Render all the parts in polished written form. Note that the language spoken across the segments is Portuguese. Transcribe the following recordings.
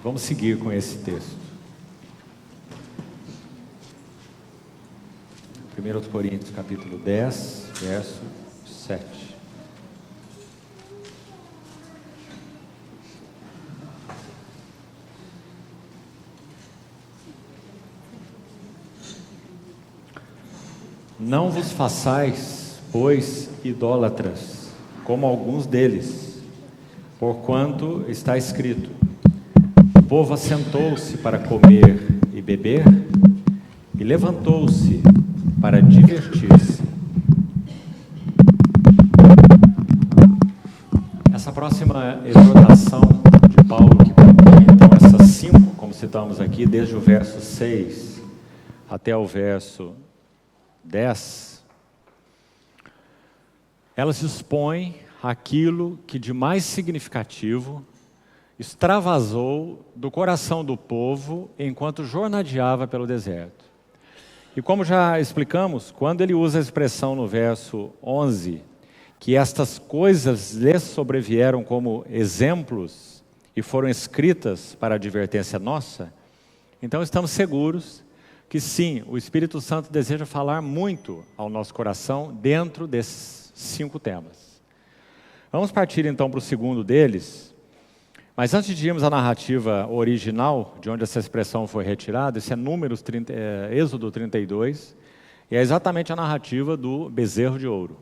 Vamos seguir com esse texto. 1 Coríntios capítulo 10, verso 7. Não vos façais, pois, idólatras, como alguns deles, porquanto está escrito: o povo assentou-se para comer e beber, e levantou-se para divertir-se. Essa próxima exortação de Paulo, que compõe então essas 5, como citamos aqui, desde o verso 6 até o verso 10, ela se expõe àquilo que de mais significativo extravasou do coração do povo enquanto jornadeava pelo deserto. E como já explicamos, quando ele usa a expressão no verso 11, que estas coisas lhes sobrevieram como exemplos e foram escritas para advertência nossa, então estamos seguros que sim, o Espírito Santo deseja falar muito ao nosso coração dentro desses 5 temas. Vamos partir então para o segundo deles, mas antes de irmos à narrativa original, de onde essa expressão foi retirada, esse é Êxodo 32, e é exatamente a narrativa do bezerro de ouro,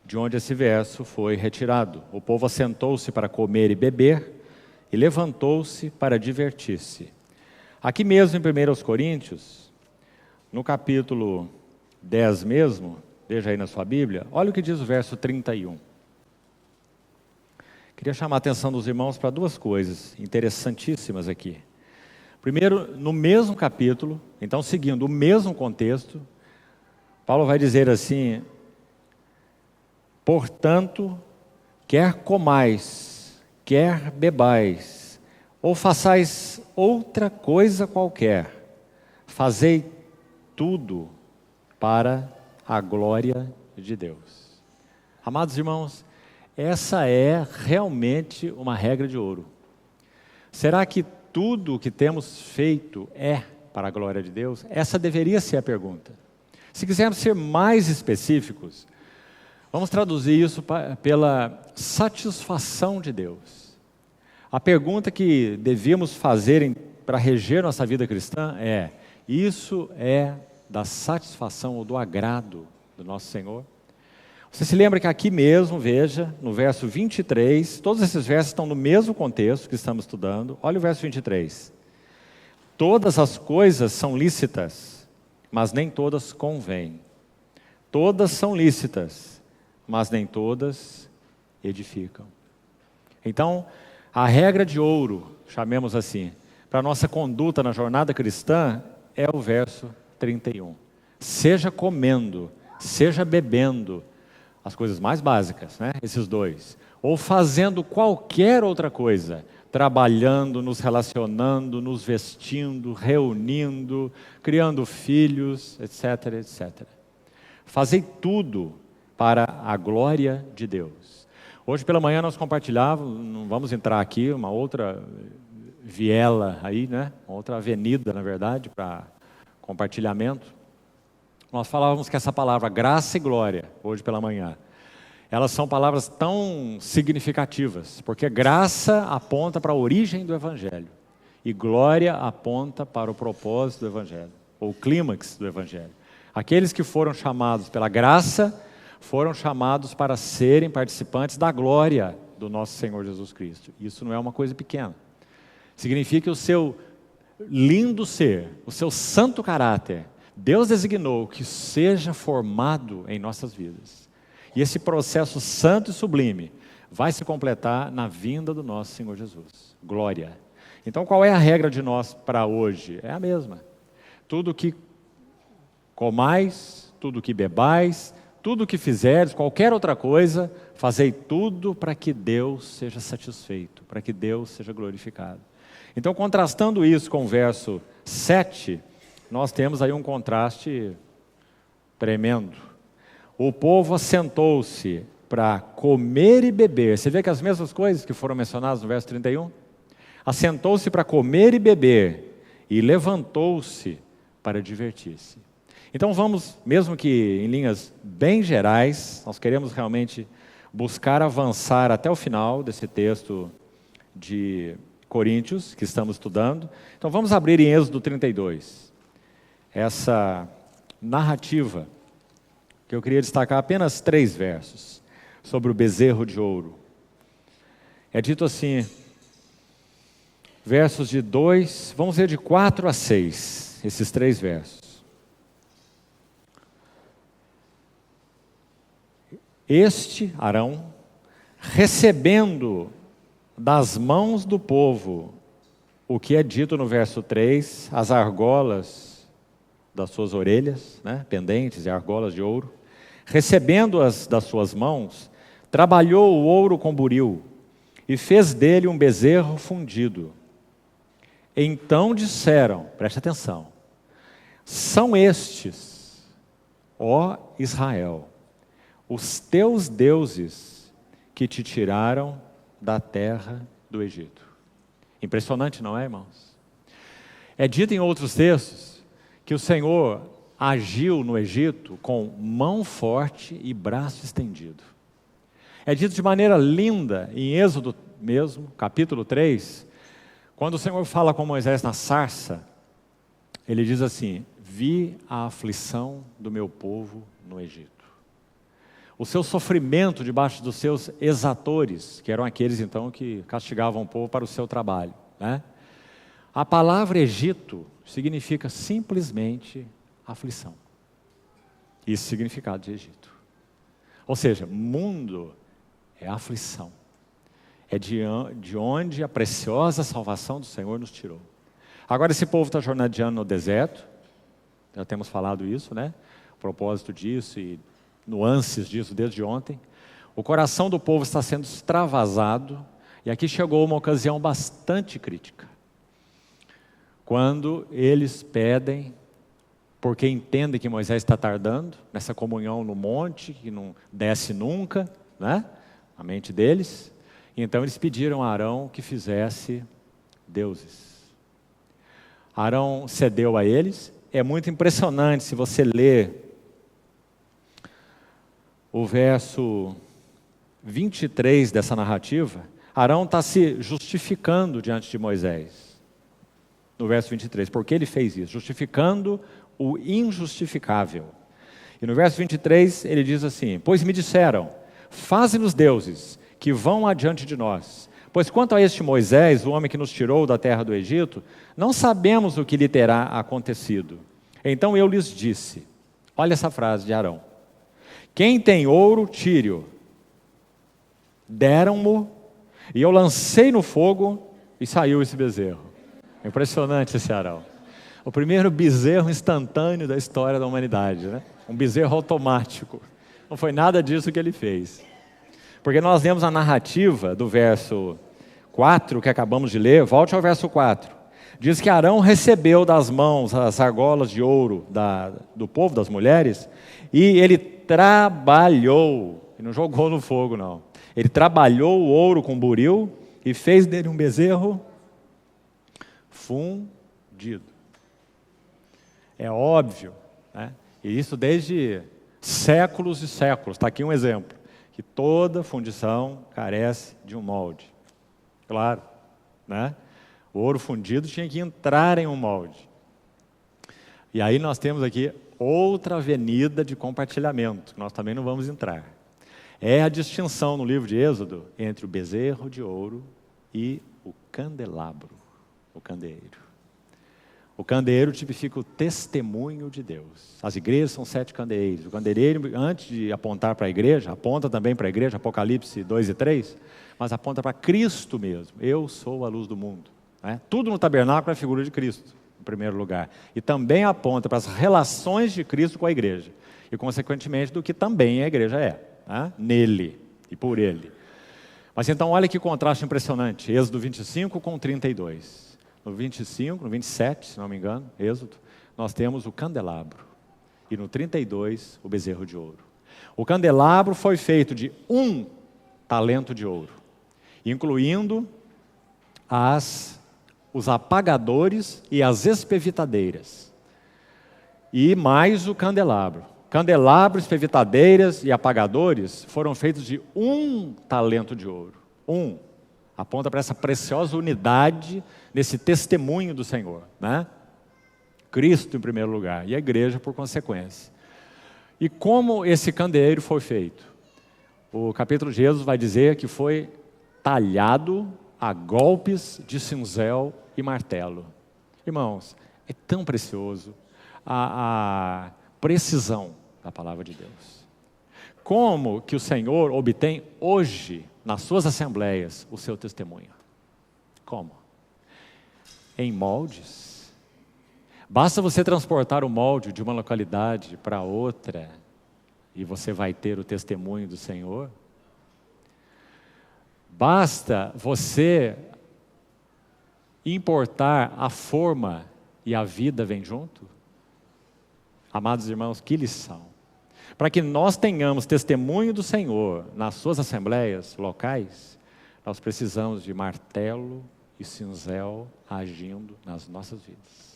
de onde esse verso foi retirado. O povo assentou-se para comer e beber, e levantou-se para divertir-se. Aqui mesmo em 1 Coríntios, no capítulo 10 mesmo, veja aí na sua Bíblia, olha o que diz o verso 31. Queria chamar a atenção dos irmãos para 2 coisas interessantíssimas aqui. Primeiro, no mesmo capítulo, então seguindo o mesmo contexto, Paulo vai dizer assim: portanto, quer comais, quer bebais, ou façais outra coisa qualquer, fazei tudo para a glória de Deus. Amados irmãos, essa é realmente uma regra de ouro. Será que tudo o que temos feito é para a glória de Deus? Essa deveria ser a pergunta. Se quisermos ser mais específicos, vamos traduzir isso pela satisfação de Deus. A pergunta que devíamos fazer para reger nossa vida cristã é: isso é da satisfação ou do agrado do nosso Senhor? Você se lembra que aqui mesmo, veja, no verso 23, todos esses versos estão no mesmo contexto que estamos estudando. Olha o verso 23. Todas as coisas são lícitas, mas nem todas convêm. Todas são lícitas, mas nem todas edificam. Então, a regra de ouro, chamemos assim, para a nossa conduta na jornada cristã é o verso 31. Seja comendo, seja bebendo, as coisas mais básicas, né? Esses 2. Ou fazendo qualquer outra coisa, trabalhando, nos relacionando, nos vestindo, reunindo, criando filhos, etc, etc. Fazei tudo para a glória de Deus. Hoje pela manhã nós compartilhávamos, não vamos entrar aqui, uma outra viela aí, né? Uma outra avenida, na verdade, para compartilhamento. Nós falávamos que essa palavra graça e glória, hoje pela manhã, elas são palavras tão significativas, porque graça aponta para a origem do Evangelho, e glória aponta para o propósito do Evangelho, ou o clímax do Evangelho. Aqueles que foram chamados pela graça, foram chamados para serem participantes da glória do nosso Senhor Jesus Cristo. Isso não é uma coisa pequena. Significa que o seu lindo ser, o seu santo caráter, Deus designou que seja formado em nossas vidas. E esse processo santo e sublime vai se completar na vinda do nosso Senhor Jesus. Glória. Então, qual é a regra de nós para hoje? É a mesma. Tudo que comais, tudo que bebais, tudo que fizeres, qualquer outra coisa, fazei tudo para que Deus seja satisfeito, para que Deus seja glorificado. Então, contrastando isso com o verso 7, nós temos aí um contraste tremendo. O povo assentou-se para comer e beber. Você vê que as mesmas coisas que foram mencionadas no verso 31? assentou-se para comer e beber, e levantou-se para divertir-se. Então vamos, mesmo que em linhas bem gerais, nós queremos realmente buscar avançar até o final desse texto de Coríntios, que estamos estudando. Então vamos abrir em Êxodo 32, essa narrativa, que eu queria destacar apenas 3 versos, sobre o bezerro de ouro. É dito assim, versos de 2, vamos ver de 4 a 6, esses 3 versos. Este, Arão, recebendo das mãos do povo o que é dito no verso 3, as argolas das suas orelhas, né, pendentes e argolas de ouro, recebendo-as das suas mãos, trabalhou o ouro com buril e fez dele um bezerro fundido. Então disseram, preste atenção, são estes, ó Israel, os teus deuses que te tiraram da terra do Egito. Impressionante, não é, irmãos? É dito em outros textos que o Senhor agiu no Egito com mão forte e braço estendido. É dito de maneira linda em Êxodo mesmo, capítulo 3, quando o Senhor fala com Moisés na sarça, ele diz assim, vi a aflição do meu povo no Egito. O seu sofrimento debaixo dos seus exatores, que eram aqueles então que castigavam o povo para o seu trabalho, né? A palavra Egito significa simplesmente aflição. Isso é o significado de Egito. Ou seja, mundo é aflição. É de onde a preciosa salvação do Senhor nos tirou. Agora esse povo está jornadeando no deserto, já temos falado isso, né? O propósito disso e nuances disso desde ontem. O coração do povo está sendo extravasado, e aqui chegou uma ocasião bastante crítica. Quando eles pedem, porque entendem que Moisés está tardando, nessa comunhão no monte, que não desce nunca, né? A mente deles. Então eles pediram a Arão que fizesse deuses. Arão cedeu a eles. É muito impressionante se você ler o verso 23 dessa narrativa. Arão está se justificando diante de Moisés. No verso 23, por que ele fez isso? Justificando o injustificável. E no verso 23 ele diz assim, pois me disseram, faze-nos deuses que vão adiante de nós. Pois quanto a este Moisés, o homem que nos tirou da terra do Egito, não sabemos o que lhe terá acontecido. Então eu lhes disse, olha essa frase de Arão, quem tem ouro, tire-o. Deram-mo, e eu lancei no fogo, e saiu esse bezerro. Impressionante esse Arão. O primeiro bezerro instantâneo da história da humanidade, né? Um bezerro automático. Não foi nada disso que ele fez. Porque nós lemos a narrativa do verso 4, que acabamos de ler, volte ao verso 4. Diz que Arão recebeu das mãos as argolas de ouro do povo, das mulheres, e ele trabalhou, e não jogou no fogo não, ele trabalhou o ouro com buril e fez dele um bezerro fundido. É óbvio, né? E isso desde séculos e séculos, está aqui um exemplo, que toda fundição carece de um molde, claro, né? O ouro fundido tinha que entrar em um molde. E aí nós temos aqui outra avenida de compartilhamento, que nós também não vamos entrar. É a distinção no livro de Êxodo entre o bezerro de ouro e o candelabro, o candeeiro. O candeeiro tipifica o testemunho de Deus. As igrejas são 7 candeeiros. O candeeiro, antes de apontar para a igreja, aponta também para a igreja, Apocalipse 2 e 3, mas aponta para Cristo mesmo. Eu sou a luz do mundo. Né? Tudo no tabernáculo é figura de Cristo, em primeiro lugar. E também aponta para as relações de Cristo com a igreja. E, consequentemente, do que também a igreja é. Né? Nele e por ele. Mas então, olha que contraste impressionante. Êxodo 25 com 32. No 25, no 27, se não me engano, Êxodo, nós temos o candelabro. E no 32, o bezerro de ouro. O candelabro foi feito de 1 talento de ouro, incluindo as os apagadores e as espevitadeiras. E mais o candelabro. Candelabro, espevitadeiras e apagadores foram feitos de 1 talento de ouro. 1. Aponta para essa preciosa unidade nesse testemunho do Senhor, né? Cristo em primeiro lugar e a igreja por consequência. E como esse candeeiro foi feito? O capítulo de Êxodo vai dizer que foi talhado a golpes de cinzel e martelo. Irmãos, é tão precioso a precisão da palavra de Deus. Como que o Senhor obtém hoje, nas suas assembleias, o seu testemunho? Como? Em moldes. Basta você transportar o molde de uma localidade para outra e você vai ter o testemunho do Senhor. Basta você importar a forma e a vida vem junto. Amados irmãos, que lição. Para que nós tenhamos testemunho do Senhor nas suas assembleias locais, nós precisamos de martelo e cinzel agindo nas nossas vidas.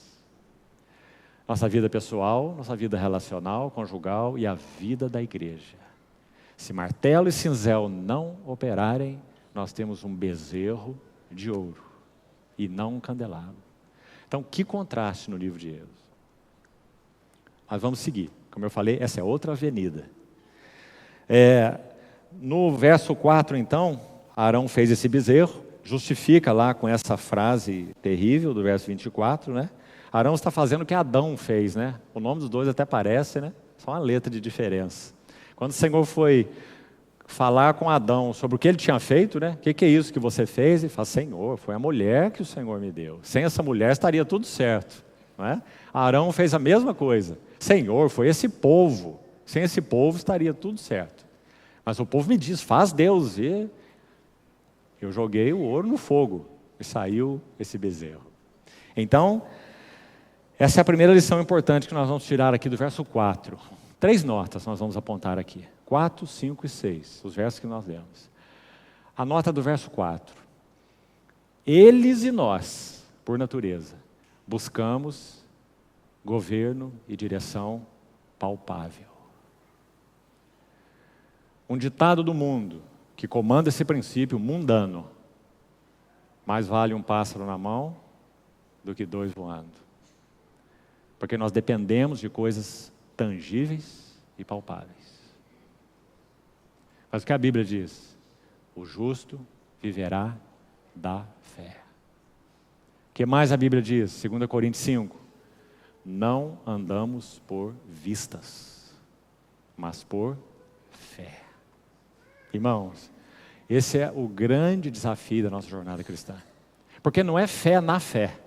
Nossa vida pessoal, nossa vida relacional, conjugal e a vida da igreja. Se martelo e cinzel não operarem, nós temos um bezerro de ouro e não um candelabro. Então, que contraste no livro de Êxodo. Mas vamos seguir. Como eu falei, essa é outra avenida. No verso 4, então, Arão fez esse bezerro, justifica lá com essa frase terrível do verso 24, né? Arão está fazendo o que Adão fez, né? O nome dos dois até parece, né? Só uma letra de diferença. Quando o Senhor foi falar com Adão sobre o que ele tinha feito, né? O que é isso que você fez? Ele fala, Senhor, foi a mulher que o Senhor me deu. Sem essa mulher estaria tudo certo, não é? Arão fez a mesma coisa. Senhor, foi esse povo. Sem esse povo estaria tudo certo. Mas o povo me diz, faz Deus. E eu joguei o ouro no fogo e saiu esse bezerro. Então, essa é a primeira lição importante que nós vamos tirar aqui do verso 4. 3 notas nós vamos apontar aqui. 4, 5 e 6, os versos que nós lemos. A nota do verso 4. Eles e nós, por natureza, buscamos governo e direção palpável. Um ditado do mundo que comanda esse princípio mundano: mais vale um pássaro na mão do que 2 voando. Porque nós dependemos de coisas tangíveis e palpáveis. Mas o que a Bíblia diz? O justo viverá da fé. O que mais a Bíblia diz? 2 Coríntios 5. Não andamos por vistas, mas por fé. Irmãos, esse é o grande desafio da nossa jornada cristã. Porque não é fé na fé.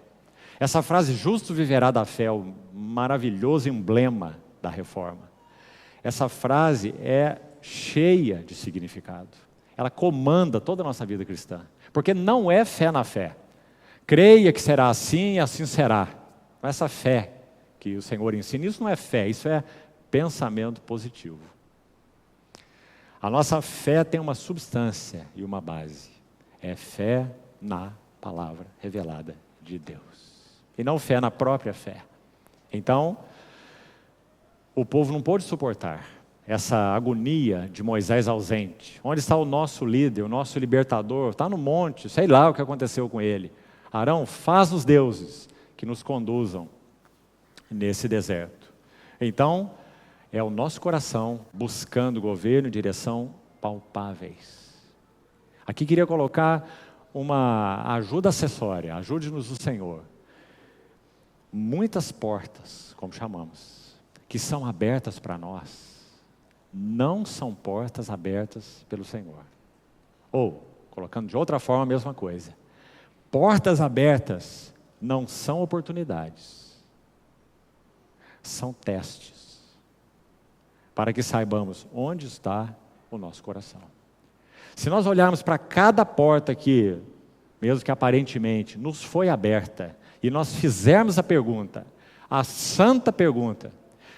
Essa frase, justo viverá da fé, é o maravilhoso emblema da reforma. Essa frase é cheia de significado. Ela comanda toda a nossa vida cristã. Porque não é fé na fé. Creia que será assim e assim será. Não é essa fé que o Senhor ensina. Isso não é fé, isso é pensamento positivo. A nossa fé tem uma substância e uma base. É fé na palavra revelada de Deus. E não fé na própria fé. Então, o povo não pôde suportar essa agonia de Moisés ausente. Onde está o nosso líder, o nosso libertador? Está no monte, sei lá o que aconteceu com ele. Arão, faz os deuses que nos conduzam nesse deserto. Então, é o nosso coração buscando governo e direção palpáveis. Aqui queria colocar uma ajuda acessória. Ajude-nos o Senhor. Muitas portas, como chamamos, que são abertas para nós, não são portas abertas pelo Senhor. Ou, colocando de outra forma, a mesma coisa. Portas abertas não são oportunidades, são testes, para que saibamos onde está o nosso coração. Se nós olharmos para cada porta que, mesmo que aparentemente, nos foi aberta, e nós fizermos a pergunta, a santa pergunta,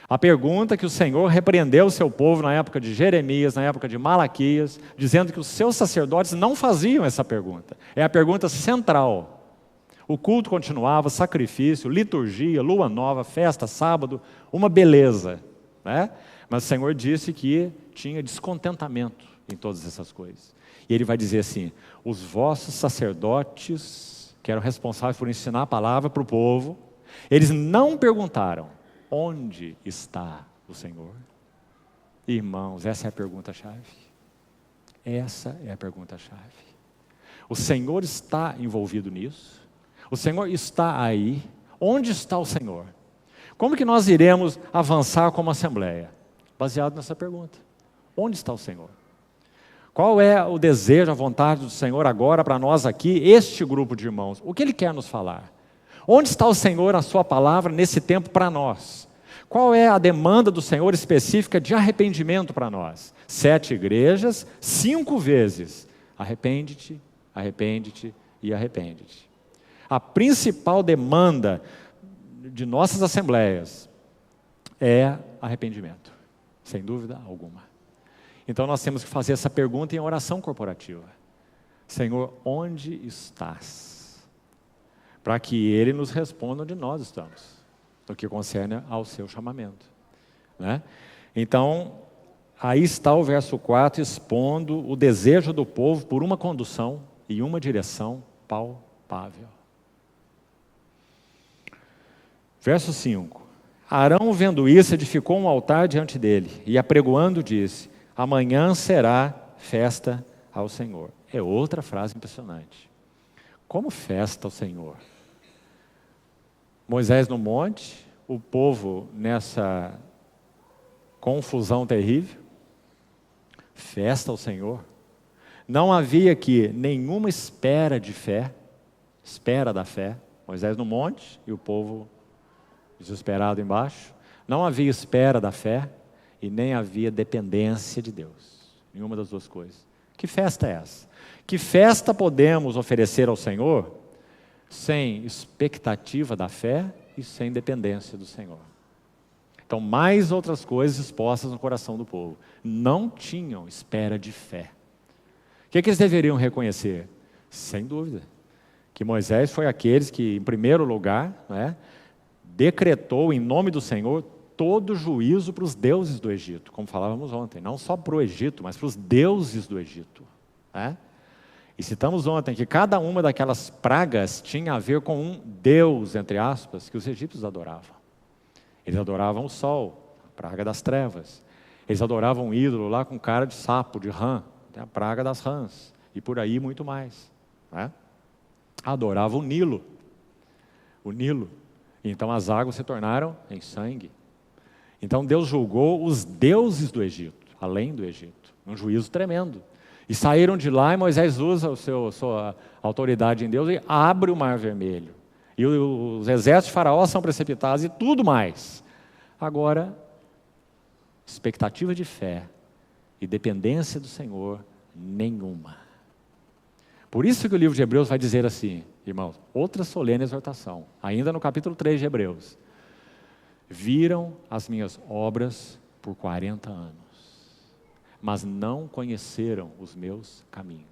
a pergunta que o Senhor repreendeu o seu povo na época de Jeremias, na época de Malaquias, dizendo que os seus sacerdotes não faziam essa pergunta. É a pergunta central. O culto continuava, sacrifício, liturgia, lua nova, festa, sábado, uma beleza, né? Mas o Senhor disse que tinha descontentamento em todas essas coisas. E Ele vai dizer assim: os vossos sacerdotes, que eram responsáveis por ensinar a palavra para o povo, eles não perguntaram: onde está o Senhor? Irmãos, essa é a pergunta-chave. Essa é a pergunta-chave. O Senhor está envolvido nisso? O Senhor está aí? Onde está o Senhor? Como que nós iremos avançar como assembleia? Baseado nessa pergunta. Onde está o Senhor? Qual é o desejo, a vontade do Senhor agora para nós aqui, este grupo de irmãos? O que Ele quer nos falar? Onde está o Senhor, a sua palavra, nesse tempo para nós? Qual é a demanda do Senhor específica de arrependimento para nós? 7 igrejas, 5 vezes. Arrepende-te, arrepende-te e arrepende-te. A principal demanda de nossas assembleias é arrependimento, sem dúvida alguma. Então nós temos que fazer essa pergunta em oração corporativa: Senhor, onde estás? Para que Ele nos responda onde nós estamos, no que concerne ao seu chamamento, né? Então, aí está o verso 4 expondo o desejo do povo por uma condução e uma direção palpável. Verso 5: Arão, vendo isso, edificou um altar diante dele, e apregoando disse: amanhã será festa ao Senhor. É outra frase impressionante. Como festa ao Senhor? Moisés no monte, o povo nessa confusão terrível. Festa ao Senhor. Não havia aqui nenhuma espera de fé, espera da fé. Moisés no monte e o povo desesperado embaixo. Não havia espera da fé e nem havia dependência de Deus. Nenhuma das duas coisas. Que festa é essa? Que festa podemos oferecer ao Senhor sem expectativa da fé e sem dependência do Senhor? Então, mais outras coisas expostas no coração do povo. Não tinham espera de fé. O que eles deveriam reconhecer? Sem dúvida, que Moisés foi aqueles que, em primeiro lugar, né, decretou em nome do Senhor todo juízo para os deuses do Egito, como falávamos ontem, não só para o Egito, mas para os deuses do Egito, né? E citamos ontem que cada uma daquelas pragas tinha a ver com um deus, entre aspas, que os egípcios adoravam. Eles adoravam o sol, a praga das trevas. Eles adoravam um ídolo lá com cara de sapo, de rã, a praga das rãs, e por aí muito mais, né? Adoravam o Nilo. Então as águas se tornaram em sangue. Então Deus julgou os deuses do Egito, além do Egito, um juízo tremendo. E saíram de lá e Moisés usa sua autoridade em Deus e abre o Mar Vermelho. E os exércitos de Faraó são precipitados e tudo mais. Agora, expectativa de fé e dependência do Senhor, nenhuma. Por isso que o livro de Hebreus vai dizer assim, irmãos, outra solene exortação, ainda no capítulo 3 de Hebreus. Viram as minhas obras por 40 anos, mas não conheceram os meus caminhos.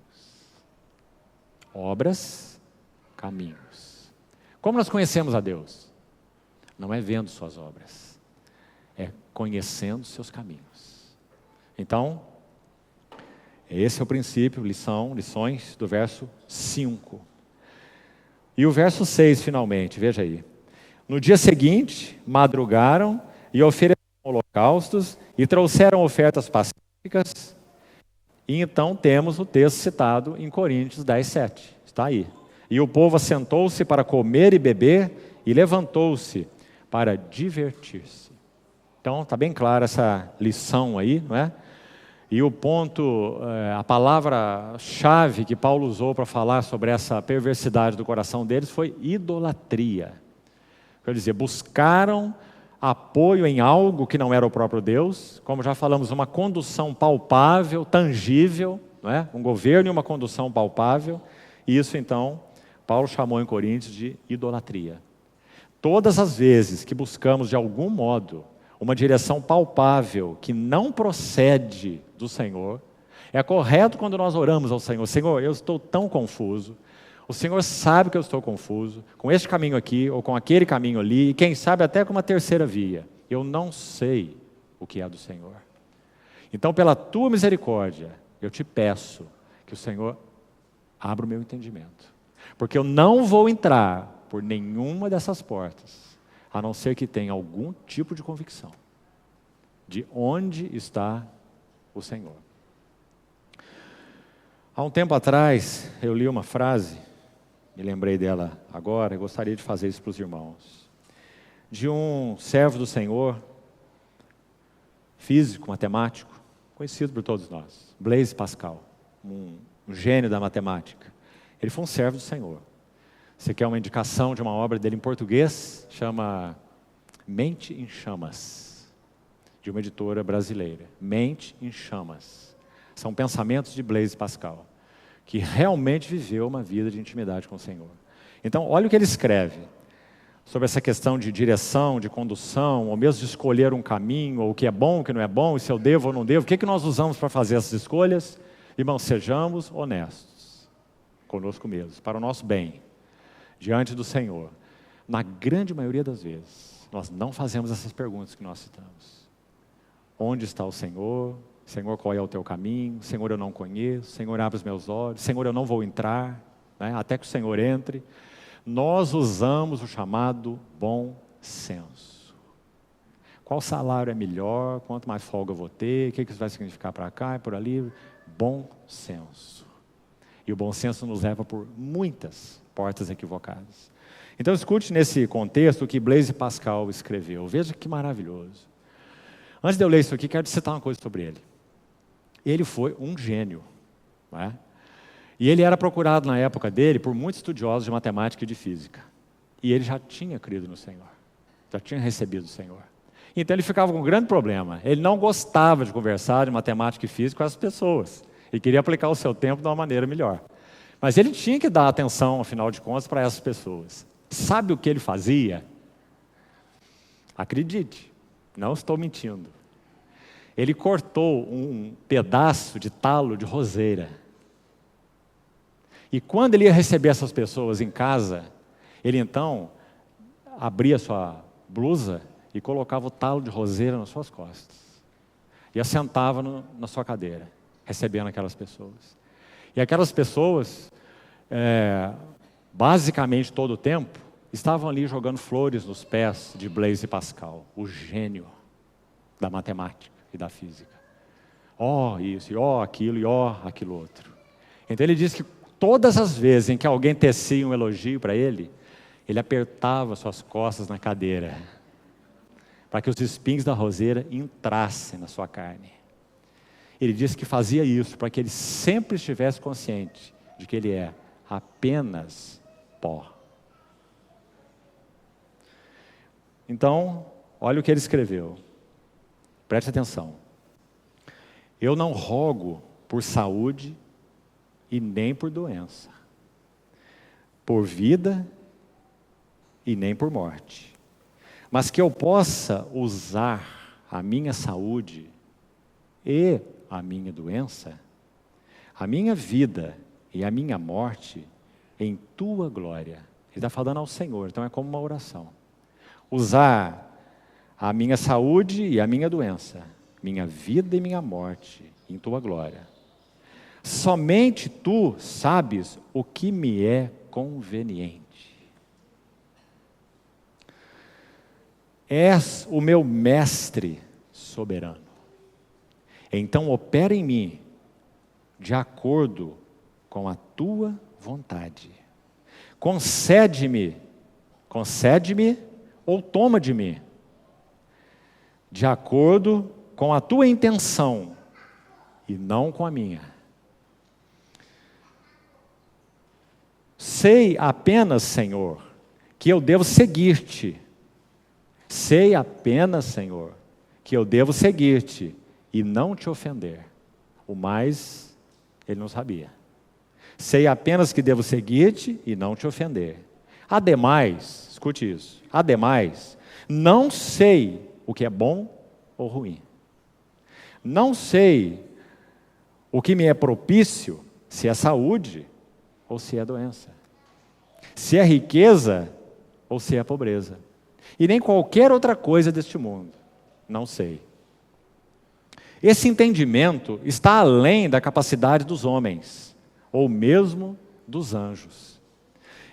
Obras, caminhos. Como nós conhecemos a Deus? Não é vendo suas obras, é conhecendo seus caminhos. Então, esse é o princípio, lições do verso 5. E o verso 6, finalmente, veja aí. No dia seguinte, madrugaram e ofereceram holocaustos e trouxeram ofertas pacíficas. E então temos o texto citado em Coríntios 10:7. Está aí. E o povo assentou-se para comer e beber e levantou-se para divertir-se. Então está bem clara essa lição aí, não é? E o ponto, a palavra-chave que Paulo usou para falar sobre essa perversidade do coração deles foi idolatria. Quer dizer, buscaram apoio em algo que não era o próprio Deus, como já falamos, uma condução palpável, tangível, não é? Um governo e uma condução palpável, e isso então, Paulo chamou em Coríntios de idolatria. Todas as vezes que buscamos de algum modo uma direção palpável que não procede do Senhor, é correto quando nós oramos ao Senhor: Senhor, eu estou tão confuso, O Senhor sabe que eu estou confuso, com este caminho aqui, ou com aquele caminho ali, e quem sabe até com uma terceira via. Eu não sei o que é do Senhor. Então, pela tua misericórdia, eu te peço que o Senhor abra o meu entendimento. Porque eu não vou entrar por nenhuma dessas portas, a não ser que tenha algum tipo de convicção de onde está o Senhor. Há um tempo atrás, eu li uma frase, me lembrei dela agora, e gostaria de fazer isso para os irmãos, de um servo do Senhor, físico, matemático, conhecido por todos nós, Blaise Pascal, um gênio da matemática. Ele foi um servo do Senhor. Você quer uma indicação de uma obra dele em português? Chama Mente em Chamas, de uma editora brasileira. Mente em Chamas. São pensamentos de Blaise Pascal, que realmente viveu uma vida de intimidade com o Senhor. Então, olha o que ele escreve sobre essa questão de direção, de condução, ou mesmo de escolher um caminho, ou o que é bom, o que não é bom, e se eu devo ou não devo. O que nós usamos para fazer essas escolhas? Irmãos, sejamos honestos conosco mesmos, para o nosso bem, diante do Senhor. Na grande maioria das vezes, nós não fazemos essas perguntas que nós citamos. Onde está o Senhor? Senhor, qual é o teu caminho? Senhor, eu não conheço. Senhor, abre os meus olhos. Senhor, eu não vou entrar, né? Até que o Senhor entre. Nós usamos o chamado bom senso. Qual salário é melhor? Quanto mais folga eu vou ter? O que isso vai significar para cá e por ali? Bom senso. E o bom senso nos leva por muitas portas equivocadas. Então escute nesse contexto o que Blaise Pascal escreveu. Veja que maravilhoso. Antes de eu ler isso aqui, quero citar uma coisa sobre ele. Ele foi um gênio, não é? E ele era procurado na época dele por muitos estudiosos de matemática e de física. E ele já tinha crido no Senhor, já tinha recebido o Senhor. Então ele ficava com um grande problema. Ele não gostava de conversar de matemática e física com as pessoas. E queria aplicar o seu tempo de uma maneira melhor. Mas ele tinha que dar atenção, afinal de contas, para essas pessoas. Sabe o que ele fazia? Acredite, não estou mentindo. Ele cortou um pedaço de talo de roseira. E quando ele ia receber essas pessoas em casa, ele então abria sua blusa e colocava o talo de roseira nas suas costas. E assentava na sua cadeira, recebendo aquelas pessoas. E aquelas pessoas, basicamente todo o tempo, estavam ali jogando flores nos pés de Blaise Pascal, o gênio da matemática e da física. Ó isso, e ó aquilo, e ó aquilo outro. Então ele diz que todas as vezes em que alguém tecia um elogio para ele, ele apertava suas costas na cadeira, para que os espinhos da roseira entrassem na sua carne. Ele disse que fazia isso para que ele sempre estivesse consciente de que ele é apenas pó. Então, olha o que ele escreveu. Preste atenção. Eu não rogo por saúde e nem por doença, por vida e nem por morte, mas que eu possa usar a minha saúde e a minha doença, a minha vida e a minha morte em tua glória. Ele está falando ao Senhor, então é como uma oração. Usar a minha saúde e a minha doença, minha vida e minha morte em tua glória. Somente tu sabes o que me é conveniente. És o meu mestre soberano. Então opera em mim de acordo com a tua vontade. Concede-me ou toma de mim, de acordo com a tua intenção e não com a minha. Sei apenas, Senhor, que eu devo seguir-te. Sei apenas, Senhor, que eu devo seguir-te e não te ofender. O mais, ele não sabia. Sei apenas que devo seguir-te e não te ofender. Ademais, escute isso, ademais, não sei o que é bom ou ruim. Não sei o que me é propício, se é saúde ou se é doença. se é riqueza ou se é pobreza. E nem qualquer outra coisa deste mundo. Não sei. Esse entendimento está além da capacidade dos homens, ou mesmo dos anjos.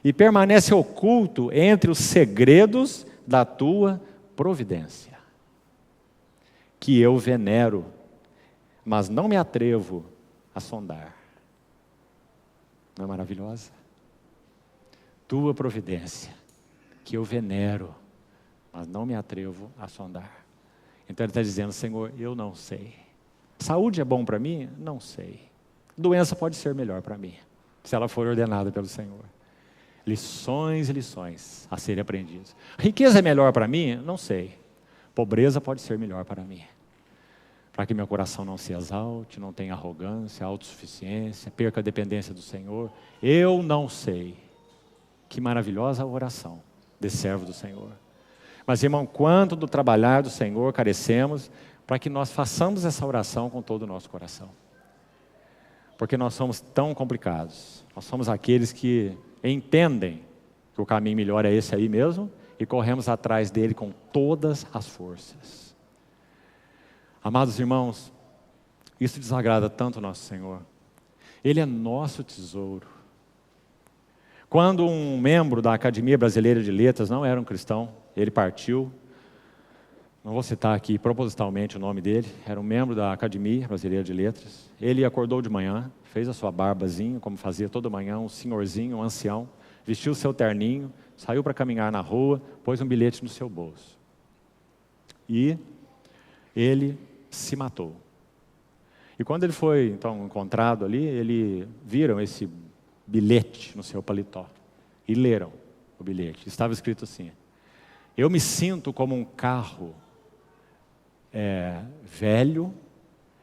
E permanece oculto entre os segredos da tua providência, que eu venero, mas não me atrevo a sondar. Não é maravilhosa? Tua providência, que eu venero, mas não me atrevo a sondar. Então ele está dizendo: Senhor, eu não sei. Saúde é bom para mim? Não sei. Doença pode ser melhor para mim, se ela for ordenada pelo Senhor. Lições e lições a serem aprendidas. Riqueza é melhor para mim? Não sei. Pobreza pode ser melhor para mim. Para que meu coração não se exalte, não tenha arrogância, autossuficiência, perca a dependência do Senhor. Eu não sei. Que maravilhosa oração desse servo do Senhor. Mas, irmão, quanto do trabalhar do Senhor carecemos para que nós façamos essa oração com todo o nosso coração. Porque nós somos tão complicados. Nós somos aqueles que entendem que o caminho melhor é esse aí mesmo e corremos atrás dele com todas as forças. Amados irmãos, isso desagrada tanto o nosso Senhor. Ele é nosso tesouro. Quando um membro da Academia Brasileira de Letras não era um cristão, ele partiu. Não vou citar aqui propositalmente o nome dele. Era um membro da Academia Brasileira de Letras. Ele acordou de manhã, fez a sua barbazinha, como fazia toda manhã, um senhorzinho, um ancião, vestiu o seu terninho, saiu para caminhar na rua, pôs um bilhete no seu bolso. E ele se matou. E quando ele foi, então, encontrado ali, viram esse bilhete no seu paletó e leram o bilhete. Estava escrito assim: eu me sinto como um carro velho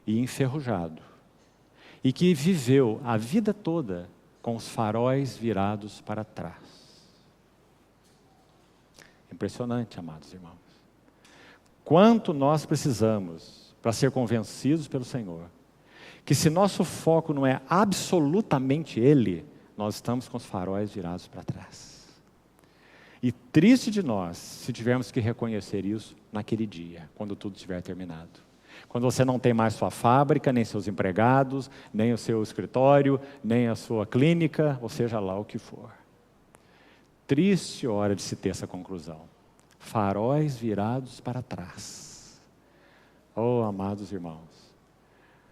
e enferrujado, e que viveu a vida toda com os faróis virados para trás. Impressionante, amados irmãos. Quanto nós precisamos para ser convencidos pelo Senhor, que se nosso foco não é absolutamente Ele, nós estamos com os faróis virados para trás. E triste de nós, se tivermos que reconhecer isso naquele dia, quando tudo estiver terminado. Quando você não tem mais sua fábrica, nem seus empregados, nem o seu escritório, nem a sua clínica, ou seja lá o que for. Triste hora de se ter essa conclusão. Faróis virados para trás. Oh, amados irmãos,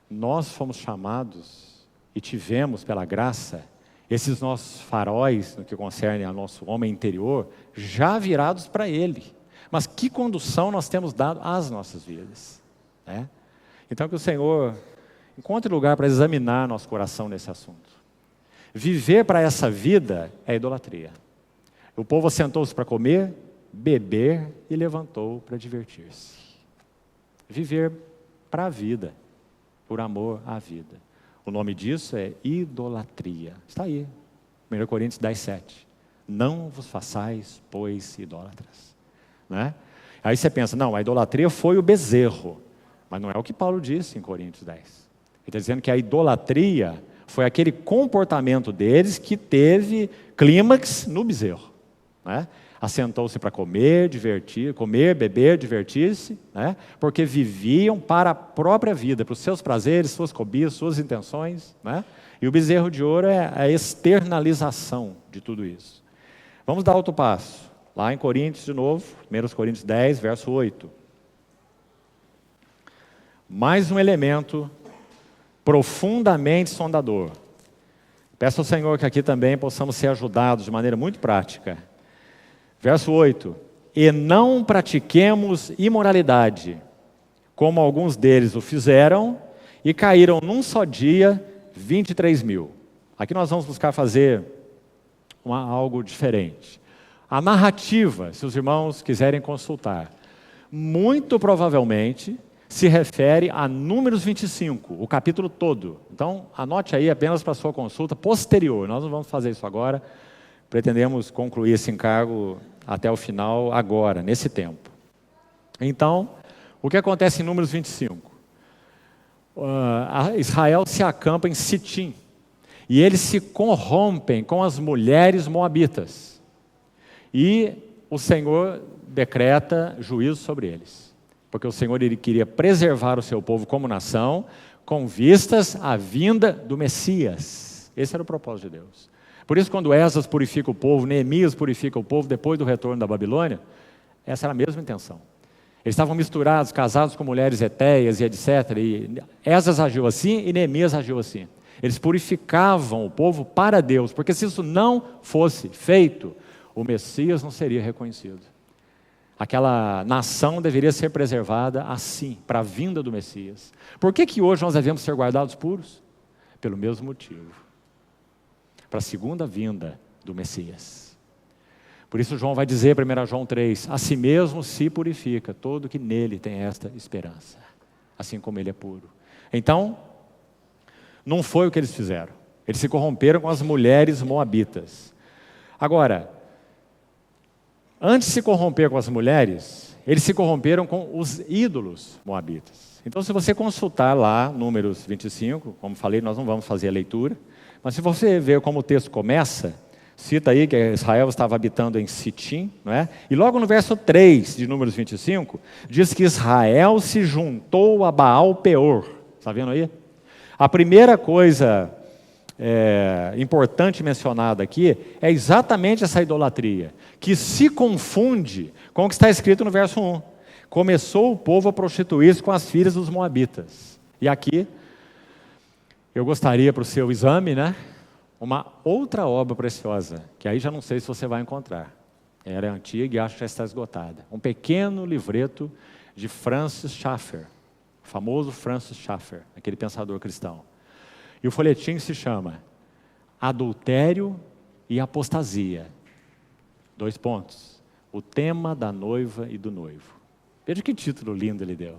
nós fomos chamados e tivemos, pela graça, esses nossos faróis, no que concerne ao nosso homem interior, já virados para Ele. Mas que condução nós temos dado às nossas vidas, né? Então que o Senhor encontre lugar para examinar nosso coração nesse assunto. Viver para essa vida é idolatria. O povo assentou-se para comer, beber e levantou para divertir-se. Viver para a vida, por amor à vida. O nome disso é idolatria. Está aí, 1 Coríntios 10, 7. Não vos façais, pois, idólatras. Né? Aí você pensa, não, a idolatria foi o bezerro. Mas não é o que Paulo disse em Coríntios 10. Ele está dizendo que a idolatria foi aquele comportamento deles que teve clímax no bezerro. Né? Assentou-se para comer, beber, divertir-se, né? Porque viviam para a própria vida, para os seus prazeres, suas cobiças, suas intenções, né? E o bezerro de ouro é a externalização de tudo isso. Vamos dar outro passo, lá em Coríntios de novo, 1 Coríntios 10, verso 8. Mais um elemento profundamente sondador. Peço ao Senhor que aqui também possamos ser ajudados de maneira muito prática. Verso 8, e não pratiquemos imoralidade, como alguns deles o fizeram, e caíram num só dia 23 mil. Aqui nós vamos buscar fazer algo diferente. A narrativa, se os irmãos quiserem consultar, muito provavelmente se refere a Números 25, o capítulo todo. Então, anote aí apenas para a sua consulta posterior. Nós não vamos fazer isso agora, pretendemos concluir esse encargo até o final agora, nesse tempo. Então, o que acontece em Números 25? Israel se acampa em Sitim. E eles se corrompem com as mulheres moabitas. E o Senhor decreta juízo sobre eles. Porque o Senhor ele queria preservar o seu povo como nação, com vistas à vinda do Messias. Esse era o propósito de Deus. Por isso, quando Esdras purifica o povo, Neemias purifica o povo depois do retorno da Babilônia, essa era a mesma intenção. Eles estavam misturados, casados com mulheres hetéias e etc. E Esdras agiu assim e Neemias agiu assim. Eles purificavam o povo para Deus, porque se isso não fosse feito, o Messias não seria reconhecido. Aquela nação deveria ser preservada assim, para a vinda do Messias. Por que hoje nós devemos ser guardados puros? Pelo mesmo motivo. Para a segunda vinda do Messias. Por isso João vai dizer, 1 João 3, a si mesmo se purifica todo que nele tem esta esperança, assim como ele é puro. Então, não foi o que eles fizeram. Eles se corromperam com as mulheres moabitas. Agora, antes de se corromper com as mulheres, eles se corromperam com os ídolos moabitas. Então, se você consultar lá, Números 25, como falei, nós não vamos fazer a leitura, mas se você ver como o texto começa, cita aí que Israel estava habitando em Sitim, não é? E logo no verso 3 de Números 25, diz que Israel se juntou a Baal Peor. Está vendo aí? A primeira coisa importante mencionada aqui é exatamente essa idolatria, que se confunde com o que está escrito no verso 1. Começou o povo a prostituir-se com as filhas dos moabitas. E aqui, eu gostaria para o seu exame, né? Uma outra obra preciosa, que aí já não sei se você vai encontrar. Era antiga e acho que já está esgotada. Um pequeno livreto de Francis Schaeffer, o famoso Francis Schaeffer, aquele pensador cristão. E o folhetim se chama Adultério e Apostasia. 2 pontos. O tema da noiva e do noivo. Veja que título lindo ele deu.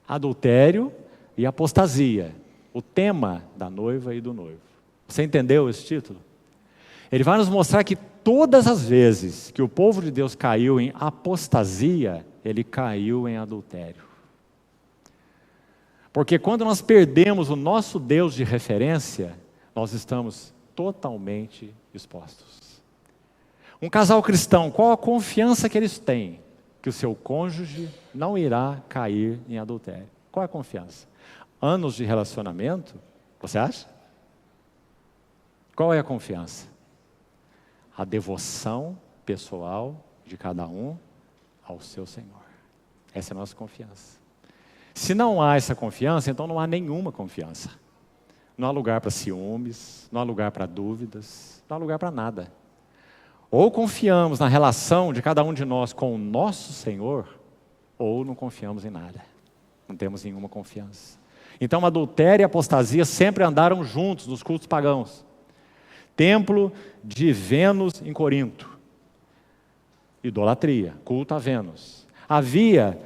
Adultério e apostasia. O tema da noiva e do noivo. Você entendeu esse título? Ele vai nos mostrar que todas as vezes que o povo de Deus caiu em apostasia, ele caiu em adultério. Porque quando nós perdemos o nosso Deus de referência, nós estamos totalmente expostos. Um casal cristão, qual a confiança que eles têm? Que o seu cônjuge não irá cair em adultério. Qual é a confiança? Anos de relacionamento, você acha? Qual é a confiança? A devoção pessoal de cada um ao seu Senhor. Essa é a nossa confiança. Se não há essa confiança, então não há nenhuma confiança. Não há lugar para ciúmes, não há lugar para dúvidas, não há lugar para nada. Ou confiamos na relação de cada um de nós com o nosso Senhor, ou não confiamos em nada. Não temos nenhuma confiança. Então, adultério e apostasia sempre andaram juntos nos cultos pagãos. Templo de Vênus em Corinto. Idolatria, culto a Vênus. Havia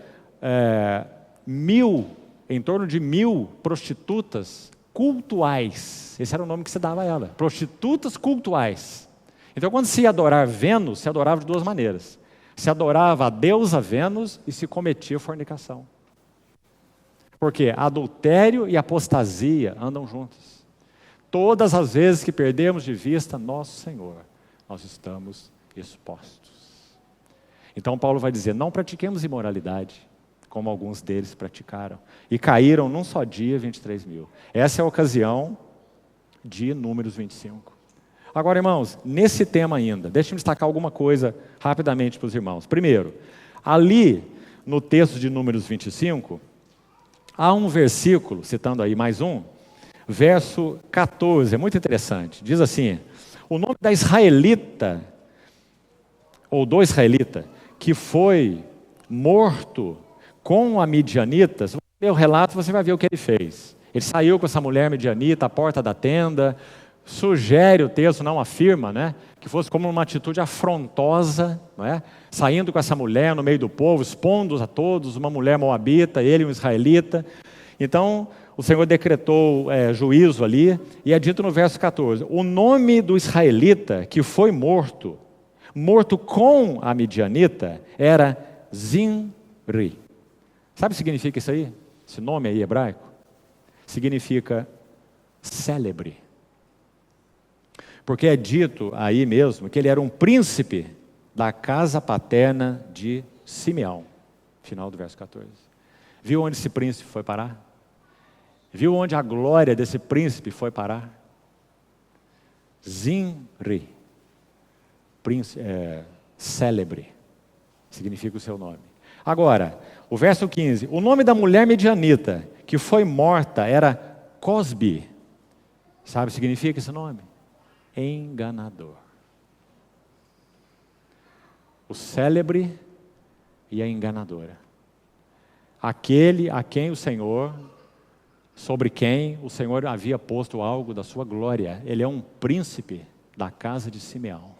em torno de 1000 prostitutas cultuais. Esse era o nome que se dava a ela. Prostitutas cultuais. Então, quando se ia adorar Vênus, se adorava de 2 maneiras. Se adorava a deusa Vênus e se cometia fornicação. Porque adultério e apostasia andam juntos. Todas as vezes que perdemos de vista nosso Senhor, nós estamos expostos. Então Paulo vai dizer, não pratiquemos imoralidade, como alguns deles praticaram, e caíram num só dia 23.000. Essa é a ocasião de Números 25. Agora, irmãos, nesse tema ainda, deixe-me destacar alguma coisa rapidamente para os irmãos. Primeiro, ali no texto de Números 25, há um versículo, citando aí mais um, verso 14, é muito interessante. Diz assim, o nome da israelita, ou do israelita, que foi morto com a midianita, se você ler o relato, você vai ver o que ele fez. Ele saiu com essa mulher midianita à porta da tenda, sugere o texto, não afirma, né, que fosse como uma atitude afrontosa, não é? Saindo com essa mulher no meio do povo, expondo a todos, uma mulher moabita, ele um israelita. Então, o Senhor decretou juízo ali, e é dito no verso 14, o nome do israelita que foi morto com a midianita, era Zinri. Sabe o que significa isso aí? Esse nome aí hebraico? Significa célebre. Porque é dito aí mesmo que ele era um príncipe da casa paterna de Simeão. Final do verso 14. Viu onde esse príncipe foi parar? Viu onde a glória desse príncipe foi parar? Zinri, célebre, significa o seu nome. Agora, o verso 15, o nome da mulher medianita, que foi morta, era Cosbi. Sabe o que significa esse nome? Enganador. O célebre e a enganadora. Aquele a quem o Senhor, sobre quem o Senhor havia posto algo da sua glória. Ele é um príncipe da casa de Simeão.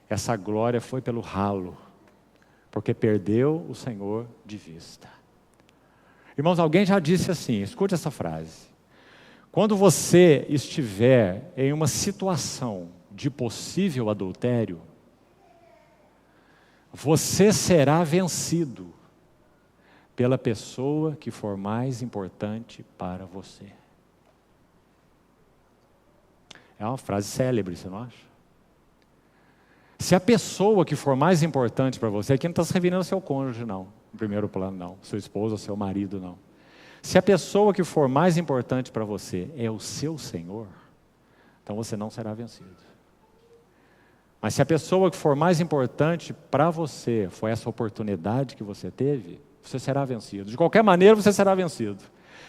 Essa glória foi pelo ralo, porque perdeu o Senhor de vista. Irmãos, alguém já disse assim, escute essa frase. Quando você estiver em uma situação de possível adultério, você será vencido pela pessoa que for mais importante para você. É uma frase célebre, você não acha? Se a pessoa que for mais importante para você, aqui não está se referindo ao seu cônjuge, não, em primeiro plano, não, sua esposa, seu marido, não. Se a pessoa que for mais importante para você é o seu Senhor, então você não será vencido. Mas se a pessoa que for mais importante para você foi essa oportunidade que você teve, você será vencido. De qualquer maneira, você será vencido.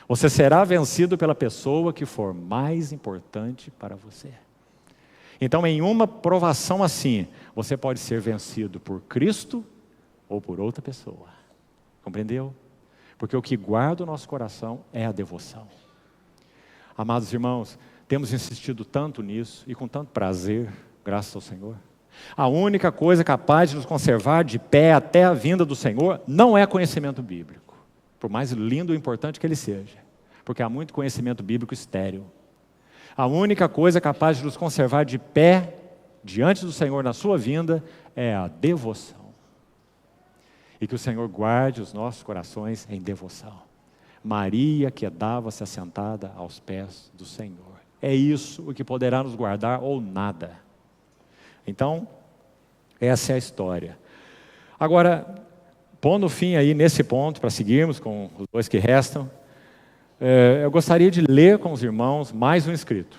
Você será vencido pela pessoa que for mais importante para você. Então, em uma provação assim, você pode ser vencido por Cristo ou por outra pessoa. Compreendeu? Porque o que guarda o nosso coração é a devoção. Amados irmãos, temos insistido tanto nisso e com tanto prazer, graças ao Senhor. A única coisa capaz de nos conservar de pé até a vinda do Senhor não é conhecimento bíblico, por mais lindo e importante que ele seja, porque há muito conhecimento bíblico estéril. A única coisa capaz de nos conservar de pé diante do Senhor na sua vinda é a devoção. E que o Senhor guarde os nossos corações em devoção. Maria quedava-se assentada aos pés do Senhor. É isso o que poderá nos guardar ou nada. Então, essa é a história. Agora, pondo fim aí nesse ponto, para seguirmos com os dois que restam, eu gostaria de ler com os irmãos mais um escrito.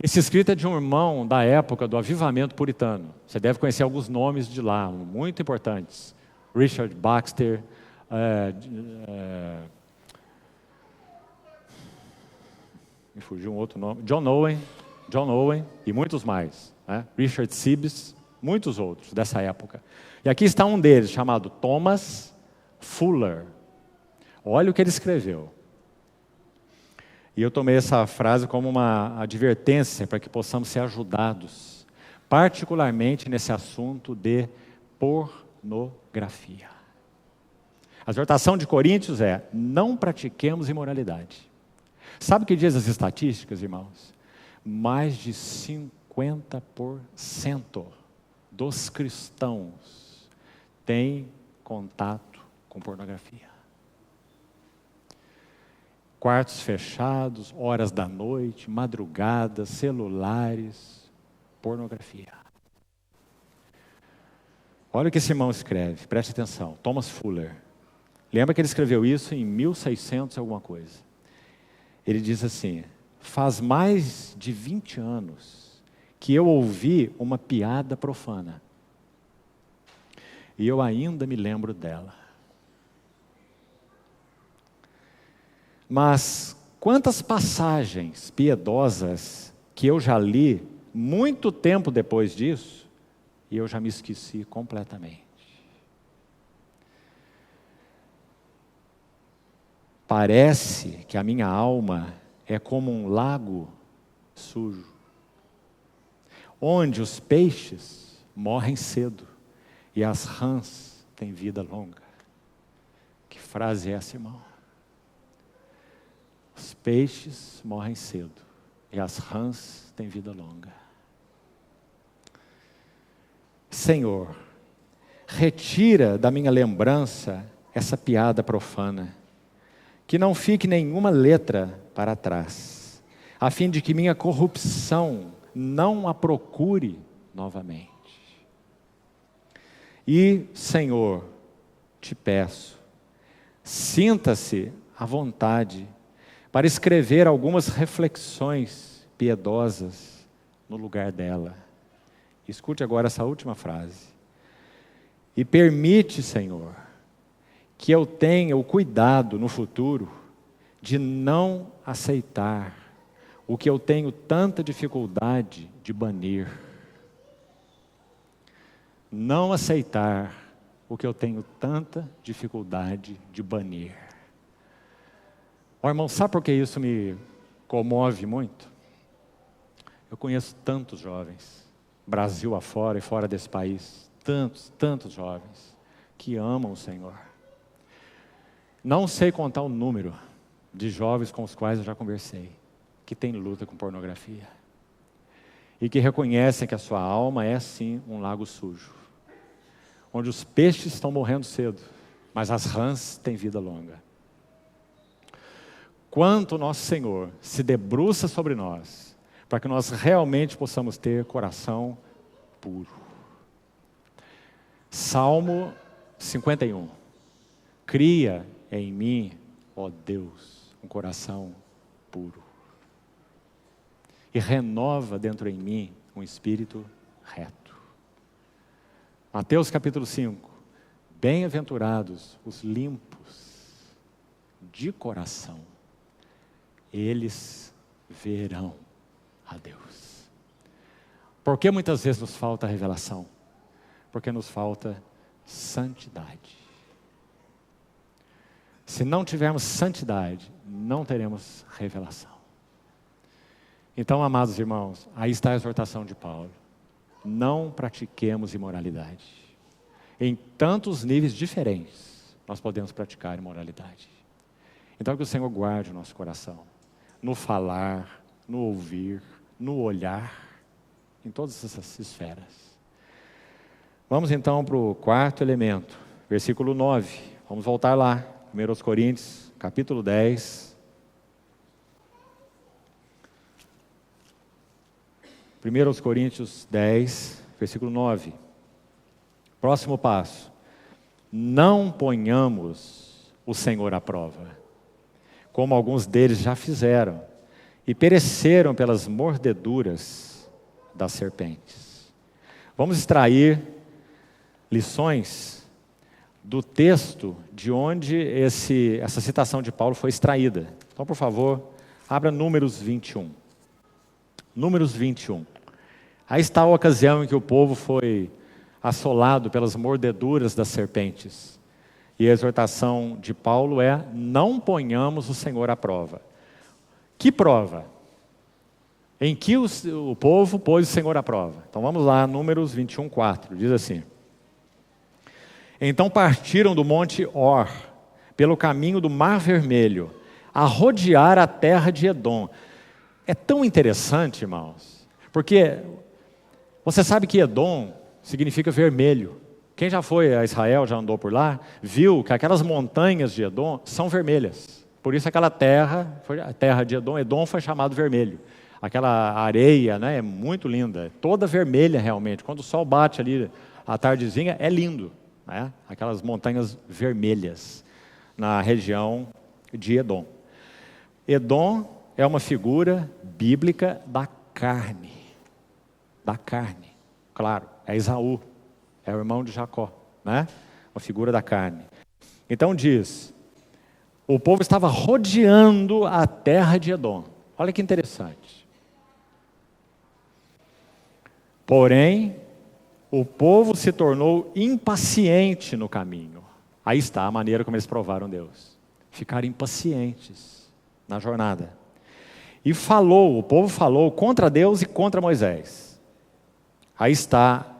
Esse escrito é de um irmão da época do avivamento puritano. Você deve conhecer alguns nomes de lá, muito importantes. Richard Baxter, me fugiu um outro nome, John Owen e muitos mais, né? Richard Sibbes, muitos outros dessa época. E aqui está um deles, chamado Thomas Fuller. Olha o que ele escreveu. E eu tomei essa frase como uma advertência para que possamos ser ajudados, particularmente nesse assunto de pornografia. A exortação de Coríntios é: não pratiquemos imoralidade. Sabe o que diz as estatísticas, irmãos? Mais de 50% dos cristãos têm contato com pornografia. Quartos fechados, horas da noite, madrugadas, celulares, pornografia. Olha o que esse irmão escreve, preste atenção, Thomas Fuller. Lembra que ele escreveu isso em 1600 alguma coisa. Ele diz assim: faz mais de 20 anos que eu ouvi uma piada profana. E eu ainda me lembro dela. Mas quantas passagens piedosas que eu já li muito tempo depois disso, e eu já me esqueci completamente. Parece que a minha alma é como um lago sujo, onde os peixes morrem cedo e as rãs têm vida longa. Que frase é essa, irmão? Os peixes morrem cedo e as rãs têm vida longa. Senhor, retira da minha lembrança essa piada profana, que não fique nenhuma letra para trás, a fim de que minha corrupção não a procure novamente. E, Senhor, te peço, sinta-se à vontade para escrever algumas reflexões piedosas no lugar dela. Escute agora essa última frase. E permite, Senhor, que eu tenha o cuidado no futuro de não aceitar o que eu tenho tanta dificuldade de banir. Não aceitar o que eu tenho tanta dificuldade de banir. Ó, irmão, sabe por que isso me comove muito? Eu conheço tantos jovens, Brasil afora e fora desse país, tantos jovens que amam o Senhor. Não sei contar o número de jovens com os quais eu já conversei, que têm luta com pornografia e que reconhecem que a sua alma é sim um lago sujo, onde os peixes estão morrendo cedo, mas as rãs têm vida longa. Quanto o nosso Senhor se debruça sobre nós, para que nós realmente possamos ter coração puro. Salmo 51. Cria em mim, ó Deus, um coração puro. E renova dentro em mim um espírito reto. Mateus capítulo 5. Bem-aventurados os limpos de coração, eles verão a Deus. Por que muitas vezes nos falta revelação? Porque nos falta santidade. Se não tivermos santidade, não teremos revelação. Então, amados irmãos, aí está a exortação de Paulo. Não pratiquemos imoralidade. Em tantos níveis diferentes, nós podemos praticar imoralidade. Então, que o Senhor guarde o nosso coração. No falar, no ouvir, no olhar, em todas essas esferas. Vamos então para o quarto elemento, versículo 9. Vamos voltar lá, 1 Coríntios, capítulo 10. 1 Coríntios 10, versículo 9. Próximo passo. Não ponhamos o Senhor à prova, como alguns deles já fizeram, e pereceram pelas mordeduras das serpentes. Vamos extrair lições do texto de onde essa citação de Paulo foi extraída. Então, por favor, abra Números 21. Números 21. Aí está a ocasião em que o povo foi assolado pelas mordeduras das serpentes. E a exortação de Paulo é: não ponhamos o Senhor à prova. Que prova? Em que o povo pôs o Senhor à prova? Então vamos lá, Números 21, 4. Diz assim: então partiram do monte Or, pelo caminho do Mar Vermelho, a rodear a terra de Edom. É tão interessante, irmãos, porque você sabe que Edom significa vermelho. Quem já foi a Israel, já andou por lá, viu que aquelas montanhas de Edom são vermelhas. Por isso aquela terra, a terra de Edom, Edom foi chamado vermelho. Aquela areia, né, é muito linda, toda vermelha realmente. Quando o sol bate ali à tardezinha, é lindo, né? Aquelas montanhas vermelhas na região de Edom. Edom é uma figura bíblica da carne. Da carne, claro, é Esaú. É o irmão de Jacó, né? Uma figura da carne. Então diz, o povo estava rodeando a terra de Edom. Olha que interessante. Porém, o povo se tornou impaciente no caminho. Aí está a maneira como eles provaram Deus. Ficaram impacientes na jornada. E o povo falou contra Deus e contra Moisés. Aí está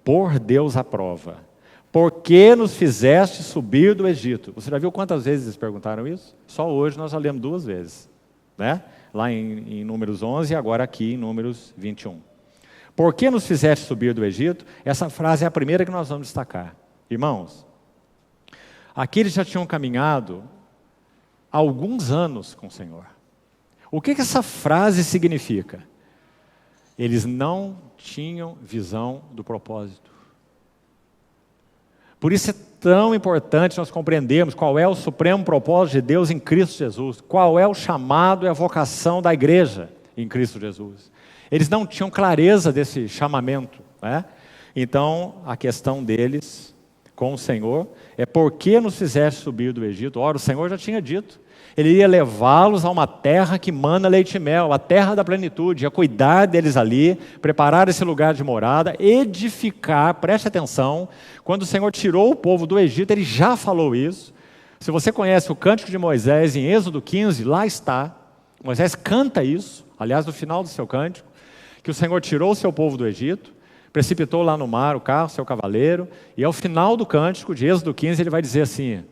pôr Deus à prova. Por que nos fizeste subir do Egito? Você já viu quantas vezes eles perguntaram isso? Só hoje nós já lemos 2 vezes. Né? Lá em Números 11 e agora aqui em Números 21. Por que nos fizeste subir do Egito? Essa frase é a primeira que nós vamos destacar. Irmãos, aqui eles já tinham caminhado há alguns anos com o Senhor. O que essa frase significa? Eles não tinham visão do propósito. Por isso é tão importante nós compreendermos qual é o supremo propósito de Deus em Cristo Jesus, qual é o chamado e a vocação da igreja em Cristo Jesus. Eles não tinham clareza desse chamamento, né? Então, a questão deles com o Senhor é: por que nos fizeste subir do Egito? Ora, o Senhor já tinha dito, Ele ia levá-los a uma terra que mana leite e mel, a terra da plenitude, ia cuidar deles ali, preparar esse lugar de morada, edificar. Preste atenção, quando o Senhor tirou o povo do Egito, Ele já falou isso. Se você conhece o Cântico de Moisés, em Êxodo 15, lá está, Moisés canta isso, aliás, no final do seu cântico, que o Senhor tirou o seu povo do Egito, precipitou lá no mar o carro, seu cavaleiro, e ao final do cântico de Êxodo 15, ele vai dizer assim,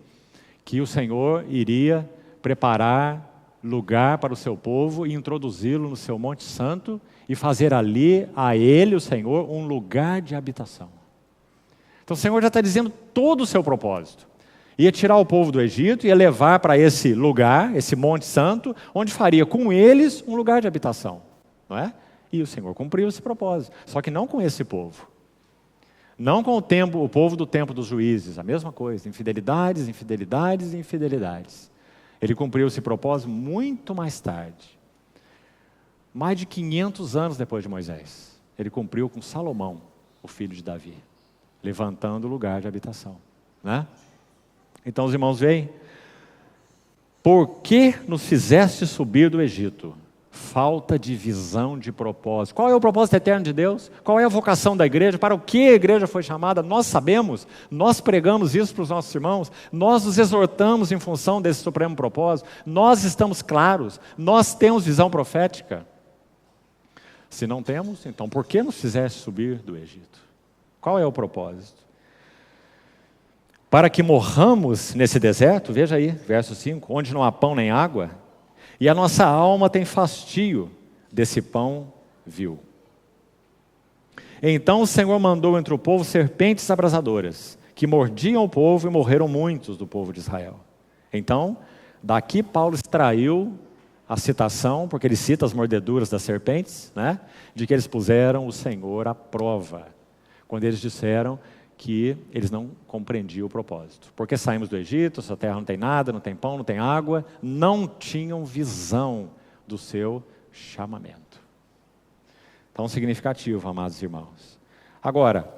que o Senhor iria preparar lugar para o seu povo e introduzi-lo no seu Monte Santo e fazer ali a ele, o Senhor, um lugar de habitação. Então o Senhor já está dizendo todo o seu propósito. Ia tirar o povo do Egito, ia levar para esse lugar, esse Monte Santo, onde faria com eles um lugar de habitação, não é? E o Senhor cumpriu esse propósito, só que não com esse povo. Não com o povo do tempo dos juízes, a mesma coisa, infidelidades, infidelidades e infidelidades. Ele cumpriu esse propósito muito mais tarde. Mais de 500 anos depois de Moisés. Ele cumpriu com Salomão, o filho de Davi, levantando o lugar de habitação, né? Então os irmãos veem, por que nos fizeste subir do Egito? Falta de visão de propósito. Qual é o propósito eterno de Deus? Qual é a vocação da igreja? Para o que a igreja foi chamada? Nós sabemos, nós pregamos isso para os nossos irmãos, nós os exortamos em função desse supremo propósito, nós estamos claros, nós temos visão profética. Se não temos, então por que nos fizeste subir do Egito? Qual é o propósito? Para que morramos nesse deserto, veja aí, verso 5, onde não há pão nem água, e a nossa alma tem fastio desse pão vil. Então o Senhor mandou entre o povo serpentes abrasadoras, que mordiam o povo, e morreram muitos do povo de Israel. Então, daqui Paulo extraiu a citação, porque ele cita as mordeduras das serpentes, né, de que eles puseram o Senhor à prova, quando eles disseram que eles não compreendiam o propósito. Porque saímos do Egito, essa terra não tem nada, não tem pão, não tem água, não tinham visão do seu chamamento. Então, significativo, amados irmãos. Agora,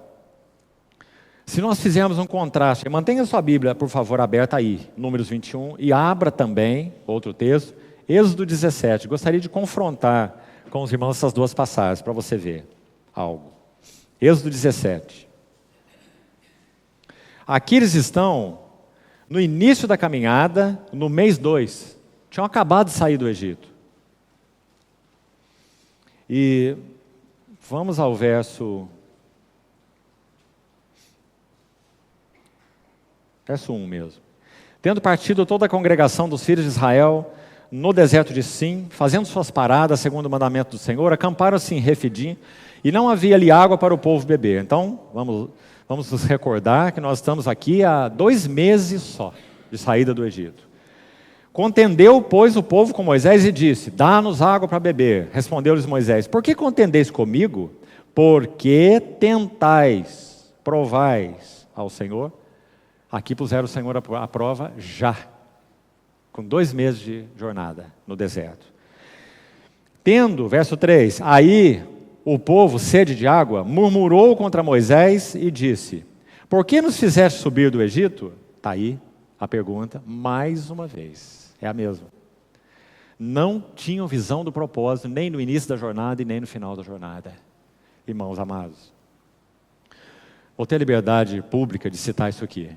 se nós fizermos um contraste, mantenha a sua Bíblia, por favor, aberta aí, Números 21, e abra também, outro texto, Êxodo 17. Gostaria de confrontar com os irmãos essas duas passagens, para você ver algo. Êxodo 17. Aqui eles estão no início da caminhada, no mês 2. Tinham acabado de sair do Egito. E vamos ao verso 1 mesmo. Tendo partido toda a congregação dos filhos de Israel no deserto de Sim, fazendo suas paradas segundo o mandamento do Senhor, acamparam-se em Refidim, e não havia ali água para o povo beber. Então, vamos nos recordar que nós estamos aqui há 2 meses só de saída do Egito. Contendeu, pois, o povo com Moisés e disse: dá-nos água para beber. Respondeu-lhes Moisés: por que contendeis comigo? Porque tentais, provais ao Senhor. Aqui puseram o Senhor à prova já, com 2 meses de jornada no deserto. Tendo, verso 3, aí o povo, sede de água, murmurou contra Moisés e disse: por que nos fizeste subir do Egito? Está aí a pergunta, mais uma vez, é a mesma. Não tinham visão do propósito, nem no início da jornada e nem no final da jornada. Irmãos amados, vou ter a liberdade pública de citar isso aqui.